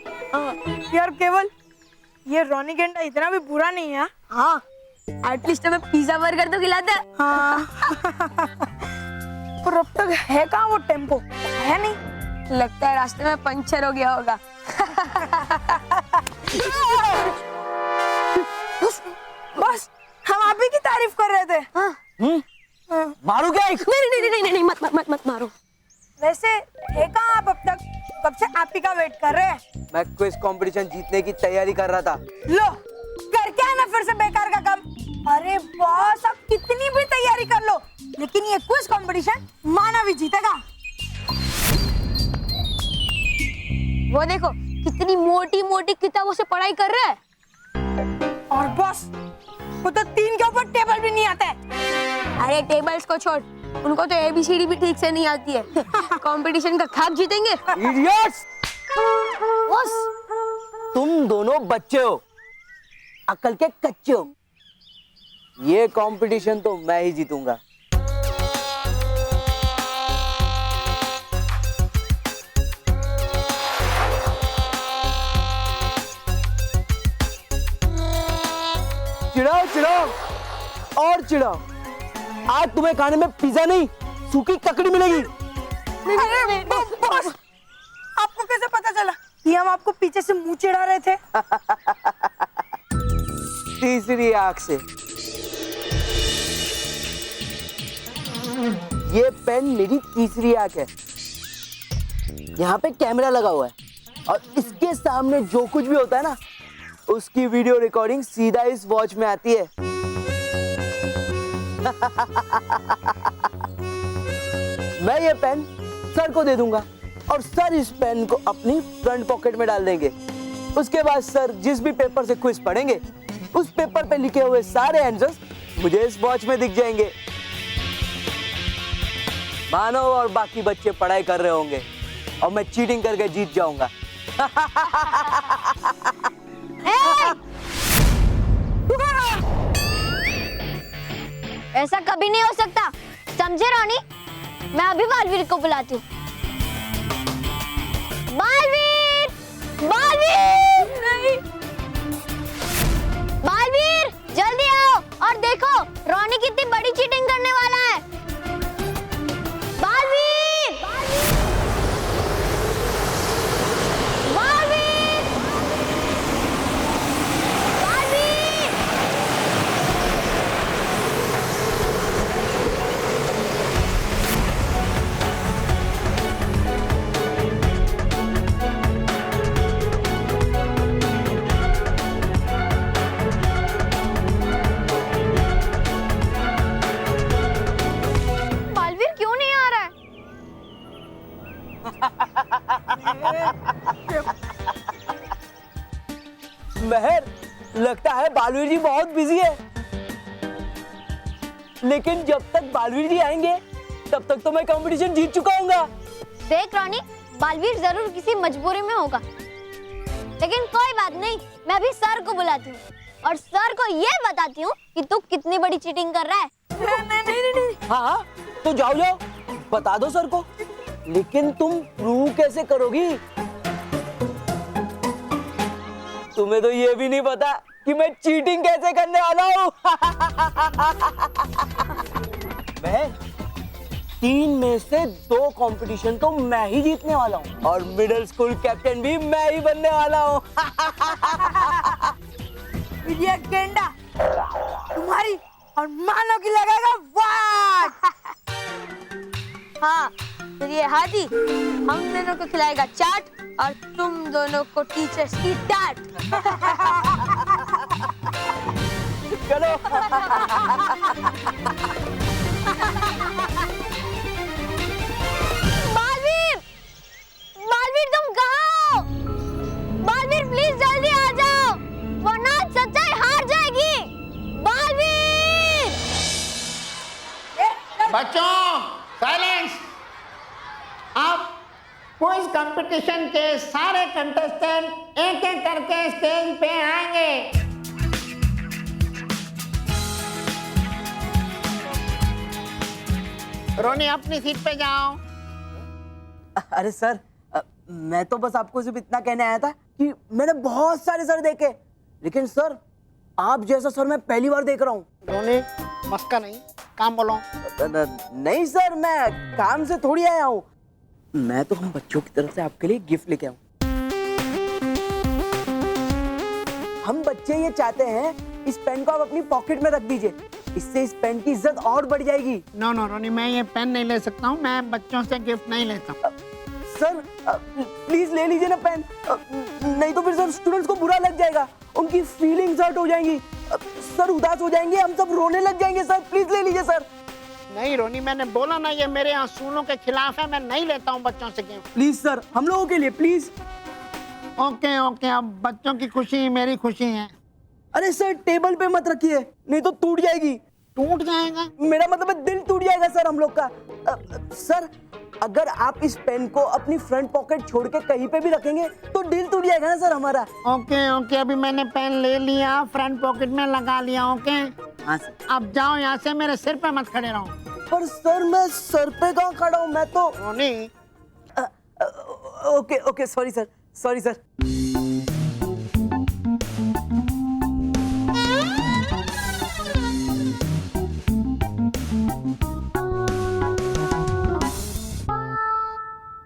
यार केवल, ये रोनी गेंडा इतना भी बुरा नहीं है। हाँ, एटलीस्ट हमें पिज्जा बर्गर तो खिलाता है। हाँ। पर अब तक है कहाँ वो टेम्पो? है नहीं, लगता है रास्ते में पंचर हो गया होगा। बस हम आप ही की तारीफ कर रहे थे। मारू क्या? नहीं, मत मारो। वैसे है कहाँ आप अब तक? कब से आप ही का वेट कर रहे हैं। मैं क्विज कंपटीशन जीतने की तैयारी कर रहा था। लो, कर क्या है ना फिर से बेकार का काम। अरे बॉस, आप कितनी भी तैयारी कर लो, लेकिन ये क्विज कंपटीशन मानव ही जीतेगा। वो देखो, कितनी मोटी मोटी किताबों से पढ़ाई कर रहा है। और बॉस, वो तो 3 के ऊपर टेबल भी नहीं आता है। अरे टेबल्स को छोड़, उनको तो ABCD भी ठीक से नहीं आती है। कंपटीशन का खाक जीतेंगे। इडियट्स! बॉस, तुम दोनों बच्चे हो, अकल के कच्चे हो। ये कंपटीशन तो मैं ही जीतूंगा। चिढ़ाओ चिढ़ाओ और चिढ़ाओ। आज तुम्हें खाने में पिज्जा नहीं, सूखी ककड़ी मिलेगी। अरे बॉस, आपको कैसे पता चला कि हम आपको पीछे से मुंह चिढ़ा रहे थे? तीसरी आंख से। ये पेन मेरी तीसरी आंख है। यहाँ पे कैमरा लगा हुआ है और इसके सामने जो कुछ भी होता है ना, उसकी वीडियो रिकॉर्डिंग सीधा इस वॉच में आती है। मैं ये पेन सर को दे दूंगा और सर इस पेन को अपनी फ्रंट पॉकेट में डाल देंगे। उसके बाद सर जिस भी पेपर से क्विज पढ़ेंगे, उस पेपर पे लिखे हुए सारे आंसर्स मुझे इस वॉच में दिख जाएंगे। मानव और बाकी बच्चे पढ़ाई कर रहे होंगे और मैं चीटिंग करके जीत जाऊंगा। ऐसा कभी नहीं हो सकता, समझे रोनी? मैं अभी बालवीर को बुलाती हूँ। बालवीर! बालवीर! नहीं। बालवीर, जल्दी आओ और देखो रोनी कितनी बड़ी चीटिंग करने वाला है। बालवीर! बालवीर! बालवीर! बालवीर क्यों नहीं आ रहा है? महर, लगता है बालवीर जी बहुत बिजी है। लेकिन जब तक बालवीर जी आएंगे तब तक तो मैं कंपटीशन जीत चुका हूँगा। देख रोनी, बालवीर जरूर किसी मजबूरी में होगा, लेकिन कोई बात नहीं, मैं भी सर को बुलाती हूँ और सर को ये बताती हूँ कि तू कितनी बड़ी चीटिंग कर रहा है। नहीं। हाँ, तो जाओ बता दो सर को, लेकिन तुम प्रूव कैसे करोगी? तुम्हें तो ये भी नहीं पता कि मैं चीटिंग कैसे करने वाला हूँ। मैं 3 में से 2 कंपटीशन तो मैं ही जीतने वाला हूँ और मिडिल स्कूल कैप्टन भी मैं ही बनने वाला हूँ। ये गेंडा तुम्हारी और मानो की लगेगा वाट। हाँ, फिर ये हाथी हम दोनों को खिलाएगा चाट और तुम दोनों को टीचर्स की डांट। चलो। बालवीर, बालवीर तुम कहाँ हो? बालवीर प्लीज जल्दी आ जाओ, वरना सच्चाई हार जाएगी। बालवीर! बच्चों साइलेंस। अब क्विज कंपटीशन के सारे कंटेस्टेंट एक एक करके स्टेज पे आएंगे। रोनी अपनी सीट पे जाओ। अरे सर, मैं तो बस आपको सिर्फ इतना कहने आया था कि मैंने बहुत सारे सर देखे, लेकिन सर आप जैसा सर मैं पहली बार देख रहा हूँ। रोनी मस्का नहीं, काम बोलो। नहीं सर, मैं काम से थोड़ी आया हूँ, मैं तो हम बच्चों की तरफ से आपके लिए गिफ्ट लेके आऊँ। हम बच्चे ये चाहते हैं इस पेन को आप अपनी पॉकेट में रख दीजिए, इससे इस पेन की इज्जत और बढ़ जाएगी। नो रोनी, मैं ये पेन नहीं ले सकता हूँ, मैं बच्चों से गिफ्ट नहीं लेता। सर प्लीज ले लीजिए ना पेन, नहीं तो फिर सर स्टूडेंट्स को बुरा लग जाएगा, उनकी फीलिंग्स हर्ट हो जाएंगी, सर उदास हो जाएंगे, हम सब रोने लग जाएंगे। सर प्लीज ले लीजिए सर। नहीं रोनी, मैंने बोला ना ये मेरे असूलों के खिलाफ है, मैं नहीं लेता हूँ बच्चों से गिफ्ट। प्लीज सर, हम लोगों के लिए प्लीज। ओके, अब बच्चों की खुशी मेरी खुशी है। अरे सर टेबल पे मत रखिए, नहीं तो टूट जाएगी। टूट जाएगा? मेरा मतलब है दिल टूट जाएगा सर हम लोग का। सर अगर आप इस पेन को अपनी फ्रंट पॉकेट छोड़ के कहीं पे भी रखेंगे तो दिल टूट जाएगा ना सर हमारा। ओके, अभी मैंने पेन ले लिया, फ्रंट पॉकेट में लगा लिया। ओके हाँ सर। अब जाओ यहाँ से, मेरे सिर पे मत खड़े रहो। पर सर मैं सर पे कहाँ खड़ा हूँ, मैं तो। रोनी ओके सॉरी सर।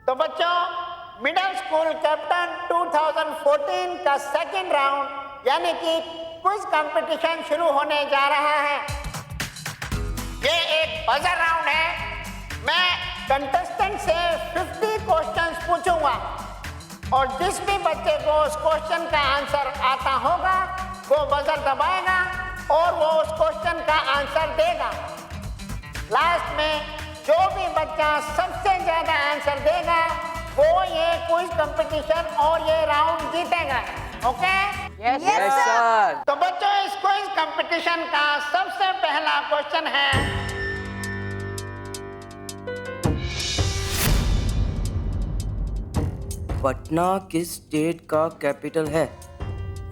तो बच्चों, मिडिल स्कूल कैप्टन 2014 का सेकंड राउंड यानी कि क्विज कंपटीशन शुरू होने जा रहा है। ये एक बजर राउंड है। मैं कंटेस्टेंट से 50 क्वेश्चंस पूछूंगा और जिस भी बच्चे को उस क्वेश्चन का आंसर आता होगा वो बजर दबाएगा और वो उस क्वेश्चन का आंसर देगा। लास्ट में जो भी बच्चा सबसे ज्यादा आंसर देगा वो ये क्विज कंपटीशन और ये राउंड जीतेगा। ओके? Yes sir. तो बच्चों, इस क्विज कंपटीशन का सबसे पहला क्वेश्चन है, पटना किस स्टेट का कैपिटल है?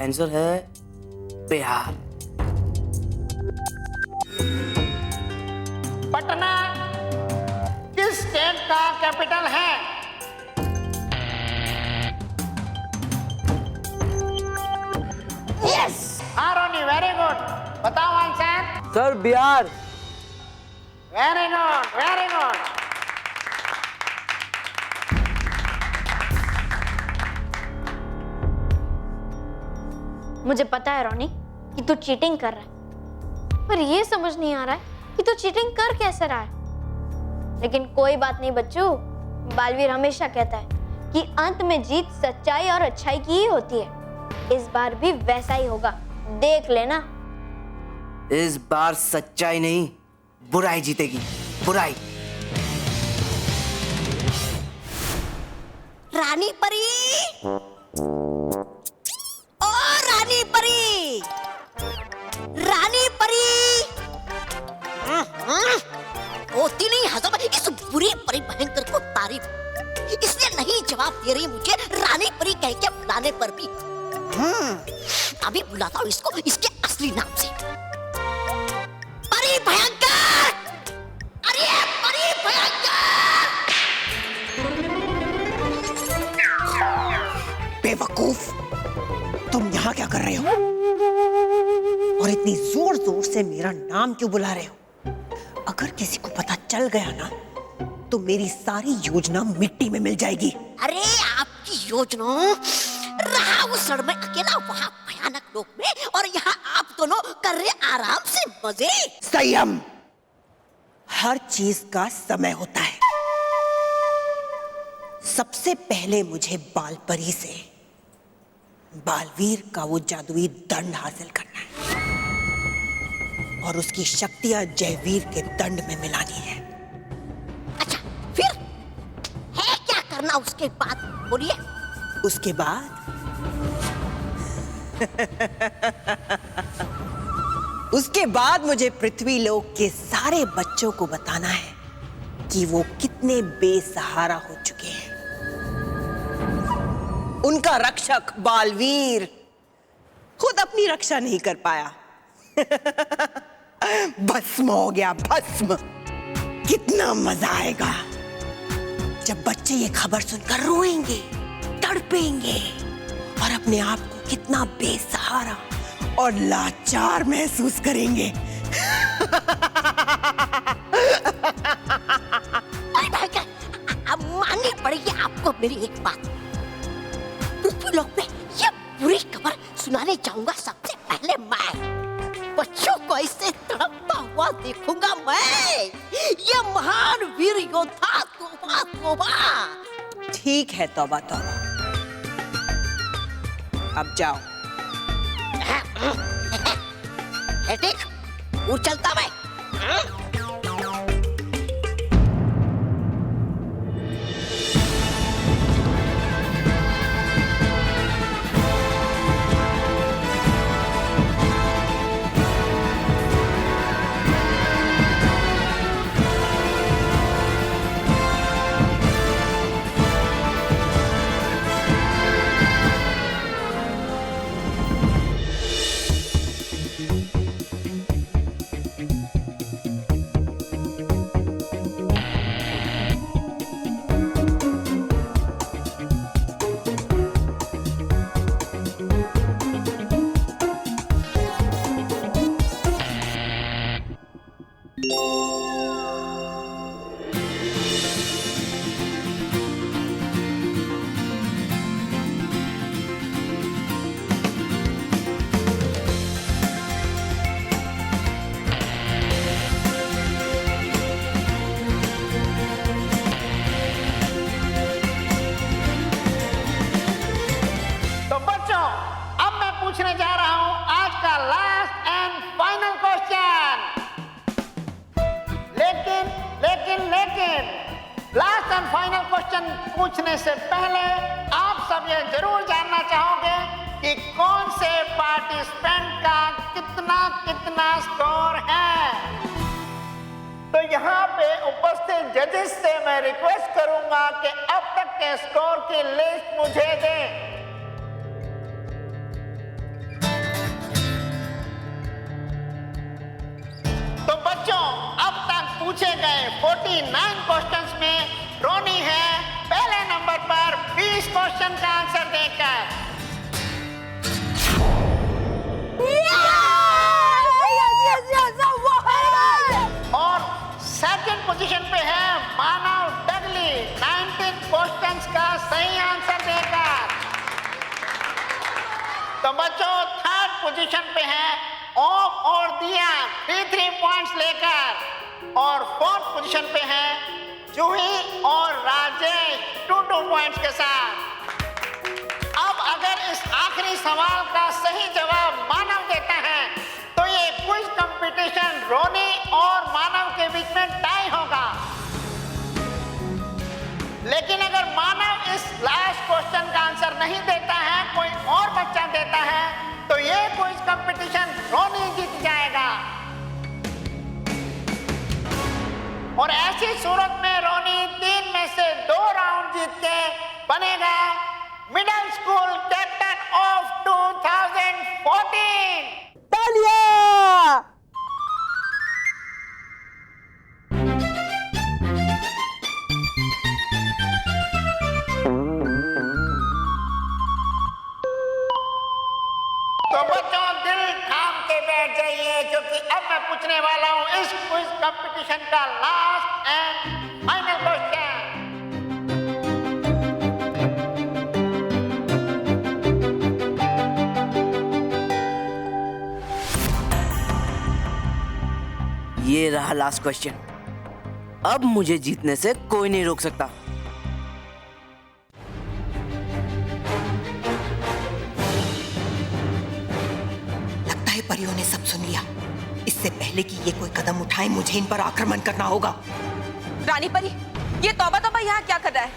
आंसर है बिहार। पटना किस स्टेट का कैपिटल है? यस। हाँ रोनी, वेरी गुड। बताओ answer. Sir Bihar. Very good. मुझे पता है रोनी कि तू चीटिंग कर रहा है, पर ये समझ नहीं आ रहा है कि तू चीटिंग कर कैसे रहा है। लेकिन कोई बात नहीं बच्चों, बालवीर हमेशा कहता है कि अंत में जीत सच्चाई और अच्छाई की ही होती है। इस बार भी वैसा ही होगा, देख लेना। इस बार सच्चाई नहीं, बुराई जीतेगी, बुराई। रानी परी, ओ रानी परी, रानी परी, होती नहीं हजम इस बुरी परी भयंकर को तारीफ, इसलिए नहीं जवाब दे रही मुझे रानी परी कह के बुलाने पर भी। अभी बुलाता हूँ इसको इसके असली नाम से। परी भयंकर, अरे परी भयंकर। बेवकूफ, तुम यहाँ क्या कर रहे हो और इतनी जोर जोर से मेरा नाम क्यों बुला रहे हो? अगर किसी को पता चल गया ना तो मेरी सारी योजना मिट्टी में मिल जाएगी। अरे आपकी योजना रहा उस सड़ में अकेला वहाँ भयानक लोक में, और यहाँ आप दोनों कर रहे आराम से मजे। संयम, हर चीज का समय होता है। सबसे पहले मुझे बालपरी से बालवीर का वो जादुई दंड हासिल करना है और उसकी शक्तियां जयवीर के दंड में मिलानी है। अच्छा, फिर है क्या करना उसके बाद, बोलिए। उसके बाद उसके बाद मुझे पृथ्वी लोक के सारे बच्चों को बताना है कि वो कितने बेसहारा हो चुके हैं। उनका रक्षक बालवीर खुद अपनी रक्षा नहीं कर पाया, भस्म हो गया, भस्म। कितना मजा आएगा जब बच्चे ये खबर सुनकर रोएंगे, तड़पेंगे और अपने आप को कितना बेसहारा और लाचार महसूस करेंगे। अब माननी पड़ेगी आपको मेरी एक बात। पृथ्वी लोक में ये बुरी खबर सुनाने जाऊंगा सबसे पहले मैं। बच्चों को ऐसे तड़पता हुआ देखूंगा मैं। ये महान वीर योद्धा तौबा तौबा। ठीक है, तौबा तौबा। अब जाओ। ठीक, वो चलता मैं। पूछने जा रहा हूं आज का लास्ट एंड फाइनल क्वेश्चन। लेकिन लास्ट एंड फाइनल क्वेश्चन पूछने से पहले आप सब ये जरूर जानना चाहोगे कि कौन से पार्टिसिपेंट का कितना स्कोर है। तो यहाँ पे उपस्थित जजेस से मैं रिक्वेस्ट करूंगा कि अब तक के स्कोर की लिस्ट मुझे दें। तो बच्चों, अब तक पूछे गए 49 क्वेश्चंस में रोनी है पहले नंबर पर 20 क्वेश्चन का आंसर देकर। और सेकंड पोजीशन पे है मानव डगली 19 क्वेश्चंस का सही आंसर देकर। तो बच्चों, थर्ड पोजीशन पे है ओम और दिया 3 पॉइंट्स लेकर, और फोर्थ पोजीशन पे है जूही और राजेश 2 पॉइंट्स के साथ। अब अगर इस आखिरी सवाल का सही जवाब मानव देता है तो ये क्विज कंपटीशन रोनी और मानव के बीच में टाई होगा। लेकिन अगर मानव इस लास्ट क्वेश्चन का आंसर नहीं देता है, कोई और बच्चा देता है, तो ये क्विज कंपटीशन रोनी जीत जाएगा। और ऐसा 14। तालियां। तो बच्चों दिल थाम के बैठ जाइए क्योंकि अब मैं पूछने वाला हूं इस क्विज कंपटीशन का लास्ट एंड फाइनल क्वेश्चन। ये रहा लास्ट क्वेश्चन। अब मुझे जीतने से कोई नहीं रोक सकता। लगता है परियों ने सब सुन लिया। इससे पहले कि ये कोई कदम उठाए मुझे इन पर आक्रमण करना होगा। रानी परी, ये तौबा तौबा यहाँ क्या कर रहा है?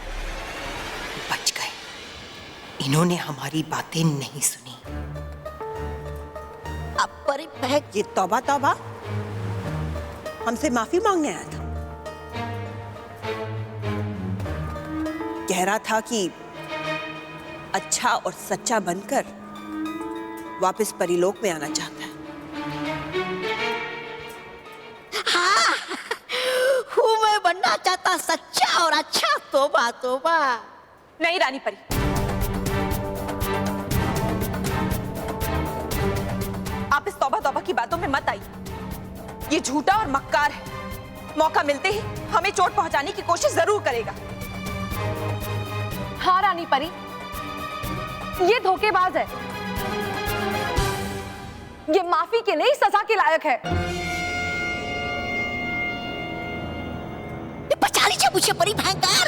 बच गए। इन्होंने हमारी बातें नहीं सुनी। अब परी बहन ये तौबा तौबा हमसे माफी मांगने आया था। कह रहा था कि अच्छा और सच्चा बनकर वापस परीलोक में आना चाहता है। हाँ, हूँ मैं बनना चाहता सच्चा और अच्छा। तोबा तोबा। नहीं रानी परी, आप इस तौबा तौबा की बातों में मत आइए। ये झूठा और मक्कार है। मौका मिलते ही हमें चोट पहुंचाने की कोशिश जरूर करेगा। हाँ रानी परी, ये धोखेबाज है। ये माफी के लिए सजा के लायक है। बचा लीजिए मुझे परी भयंकर।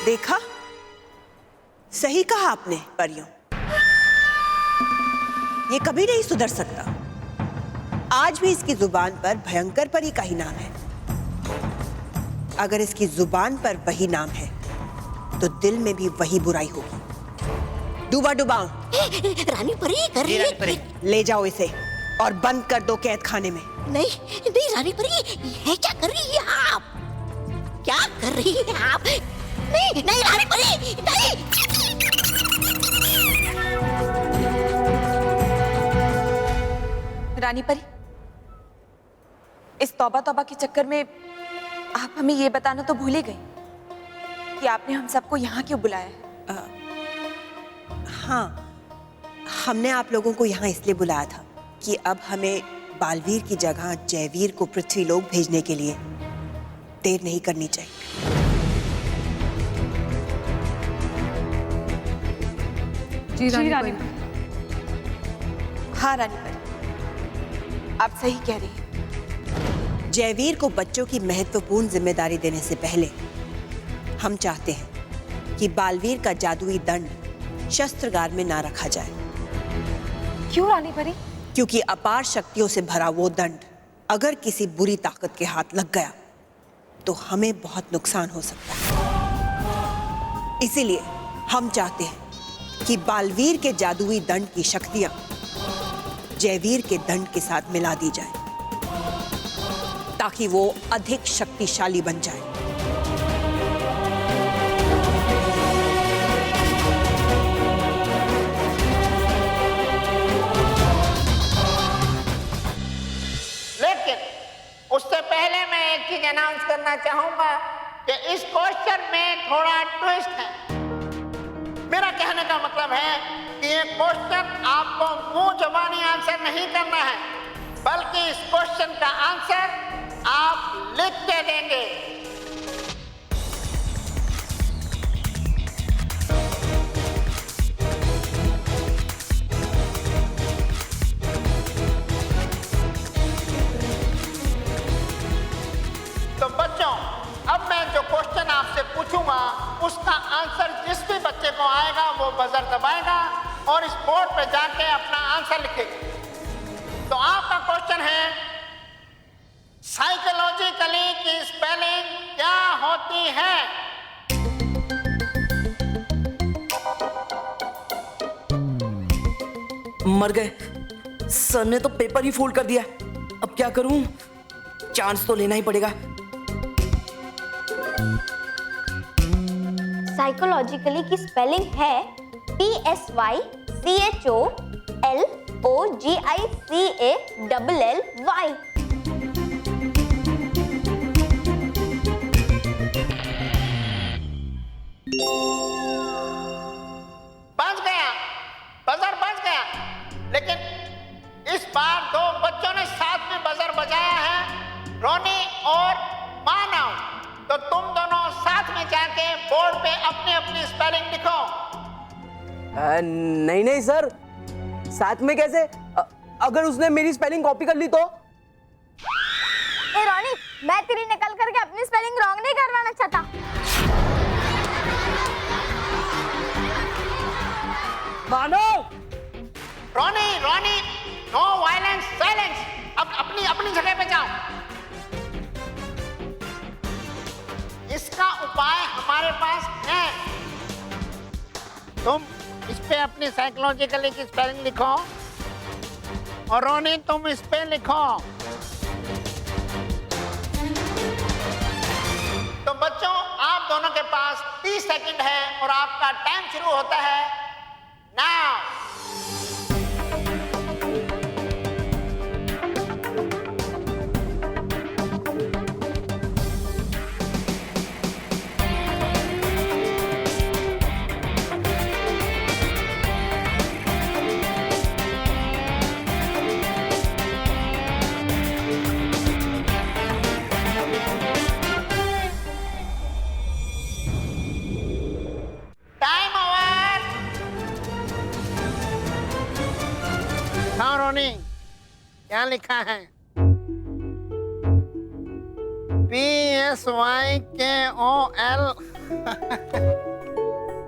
देखा, सही कहा आपने परियों। ये कभी नहीं सुधर सकता। आज भी इसकी जुबान पर भयंकर परी का ही नाम है। अगर इसकी जुबान पर वही नाम है तो दिल में भी वही बुराई होगी। डूबा डुबाऊं। रानी परी कर रही है। ले जाओ इसे और बंद कर दो कैद खाने में। नहीं नहीं रानी परी, ये क्या कर रही है आप? क्या कर रही है आप? नहीं नहीं रानी परी, नहीं। रानी परी, इस तौबा तौबा के चक्कर में आप हमें ये बताना तो भूल ही गई कि आपने हम सबको यहाँ क्यों बुलाया है। हाँ, हमने आप लोगों को यहाँ इसलिए बुलाया था कि अब हमें बालवीर की जगह जयवीर को पृथ्वीलोक भेजने के लिए देर नहीं करनी चाहिए। जी रानी परी। हाँ रानी परी, आप सही कह रही हैं। जयवीर को बच्चों की महत्वपूर्ण जिम्मेदारी देने से पहले हम चाहते हैं कि बालवीर का जादुई दंड शस्त्रागार में ना रखा जाए। क्यों रानी परी? क्योंकि अपार शक्तियों से भरा वो दंड अगर किसी बुरी ताकत के हाथ लग गया तो हमें बहुत नुकसान हो सकता है। इसीलिए हम चाहते हैं कि बालवीर के जादुई दंड की शक्तियां जयवीर के दंड के साथ मिला दी जाए ताकि वो अधिक शक्तिशाली बन जाए। लेकिन उससे पहले मैं एक चीज अनाउंस करना चाहूंगा कि इस क्वेश्चन में थोड़ा ट्विस्ट है। मेरा कहने का मतलब है कि ये क्वेश्चन आपको मुंह जबानी आंसर नहीं करना है, बल्कि इस क्वेश्चन का आंसर आप लिख के देंगे। तो बच्चों, अब मैं जो क्वेश्चन आपसे पूछूंगा उसका आंसर जिस भी बच्चे को आएगा वो बजर दबाएगा और इस बोर्ड पे जाके अपना आंसर लिखेगा। तो आपका क्वेश्चन है साइकोलॉजी साइकोलॉजिकली की स्पेलिंग क्या होती है? मर गए। सर ने तो पेपर ही फोल्ड कर दिया। अब क्या करूं? चांस तो लेना ही पड़ेगा। साइकोलॉजिकली की स्पेलिंग है PSYCHOLOGICALLY। बच गया, बजर बच गया। लेकिन इस बार दो बच्चों ने साथ में बजर बजाया है, रोनी और मानव। तो तुम दोनों साथ में जाके बोर्ड पे अपनी अपनी स्पेलिंग लिखो। नहीं नहीं सर, साथ में कैसे? अगर उसने मेरी स्पेलिंग कॉपी कर ली तो? ए रोनी, मैं तेरी नकल करके अपनी स्पेलिंग रॉन्ग नहीं करवाना चाहता। मानव! रोनी, रोनी, नो वायलेंस, साइलेंस। अब अपनी अपनी जगह पे जाओ। इसका उपाय हमारे पास है। तुम इस पे अपनी साइकोलॉजिकली की स्पेलिंग लिखो और रोनी तुम इस पे लिखो। तो बच्चों, आप दोनों के पास 30 सेकंड है और आपका टाइम शुरू होता है नाउ। रोनी, क्या लिखा है? PSYKOL।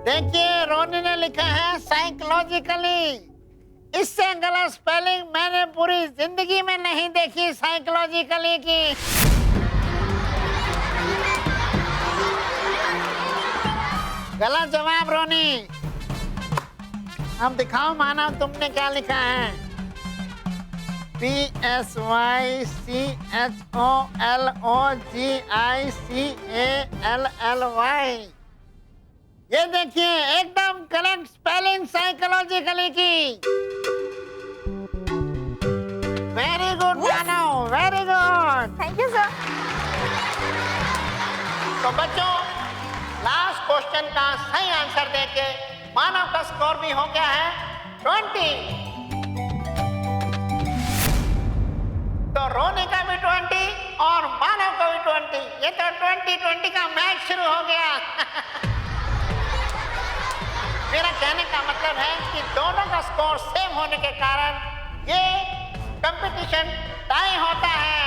देखिए, रोनी ने लिखा है साइकोलॉजिकली। इससे गलत स्पेलिंग मैंने पूरी जिंदगी में नहीं देखी साइकोलॉजिकली की। गलत जवाब रोनी। अब दिखाओ मानव, तुमने क्या लिखा है? PSYCHOLOGICALLY। ये देखिए, एकदम करेक्ट स्पेलिंग साइकोलॉजिकली की। Very good Manav, very good. Thank you sir. तो बच्चों, लास्ट क्वेश्चन का सही आंसर देके मानव का स्कोर भी हो गया है 20। तो रोनी का भी 20 और मानव का भी 20। ये तो 20-20 का मैच शुरू हो गया। मेरा कहने का मतलब है कि दोनों का स्कोर सेम होने के कारण ये कंपटीशन टाई होता है।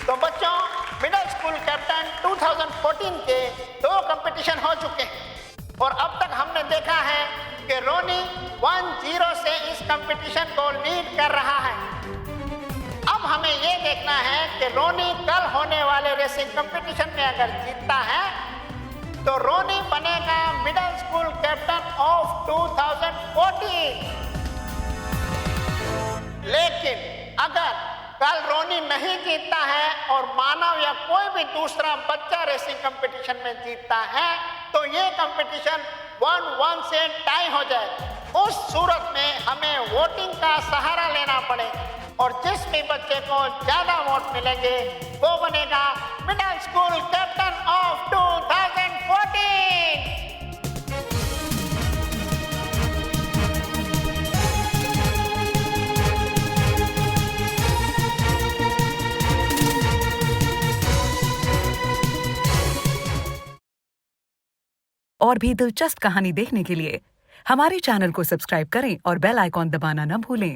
तो बच्चों, मिडिल स्कूल कैप्टन 2014 के 2 कंपटीशन हो चुके हैं और अब तक हमने देखा है कि रोनी 1-0 से इस कंपटीशन को लीड कर रहा है। अब हमें ये देखना है कि रोनी कल होने वाले रेसिंग कंपटीशन में अगर जीतता है तो रोनी बनेगा मिडिल स्कूल कैप्टन ऑफ 2014। लेकिन अगर कल रोनी नहीं जीतता है और मानव या कोई भी दूसरा बच्चा रेसिंग कंपटीशन में जीतता है तो ये कंपटीशन 1-1 से टाई हो जाए। उस सूरत में हमें वोटिंग का सहारा लेना पड़े और जिस भी बच्चे को ज्यादा वोट मिलेंगे वो बनेगा मिडिल स्कूल कैप्टन ऑफ 2014। और भी दिलचस्प कहानी देखने के लिए हमारे चैनल को सब्सक्राइब करें और बेल आइकॉन दबाना न भूलें।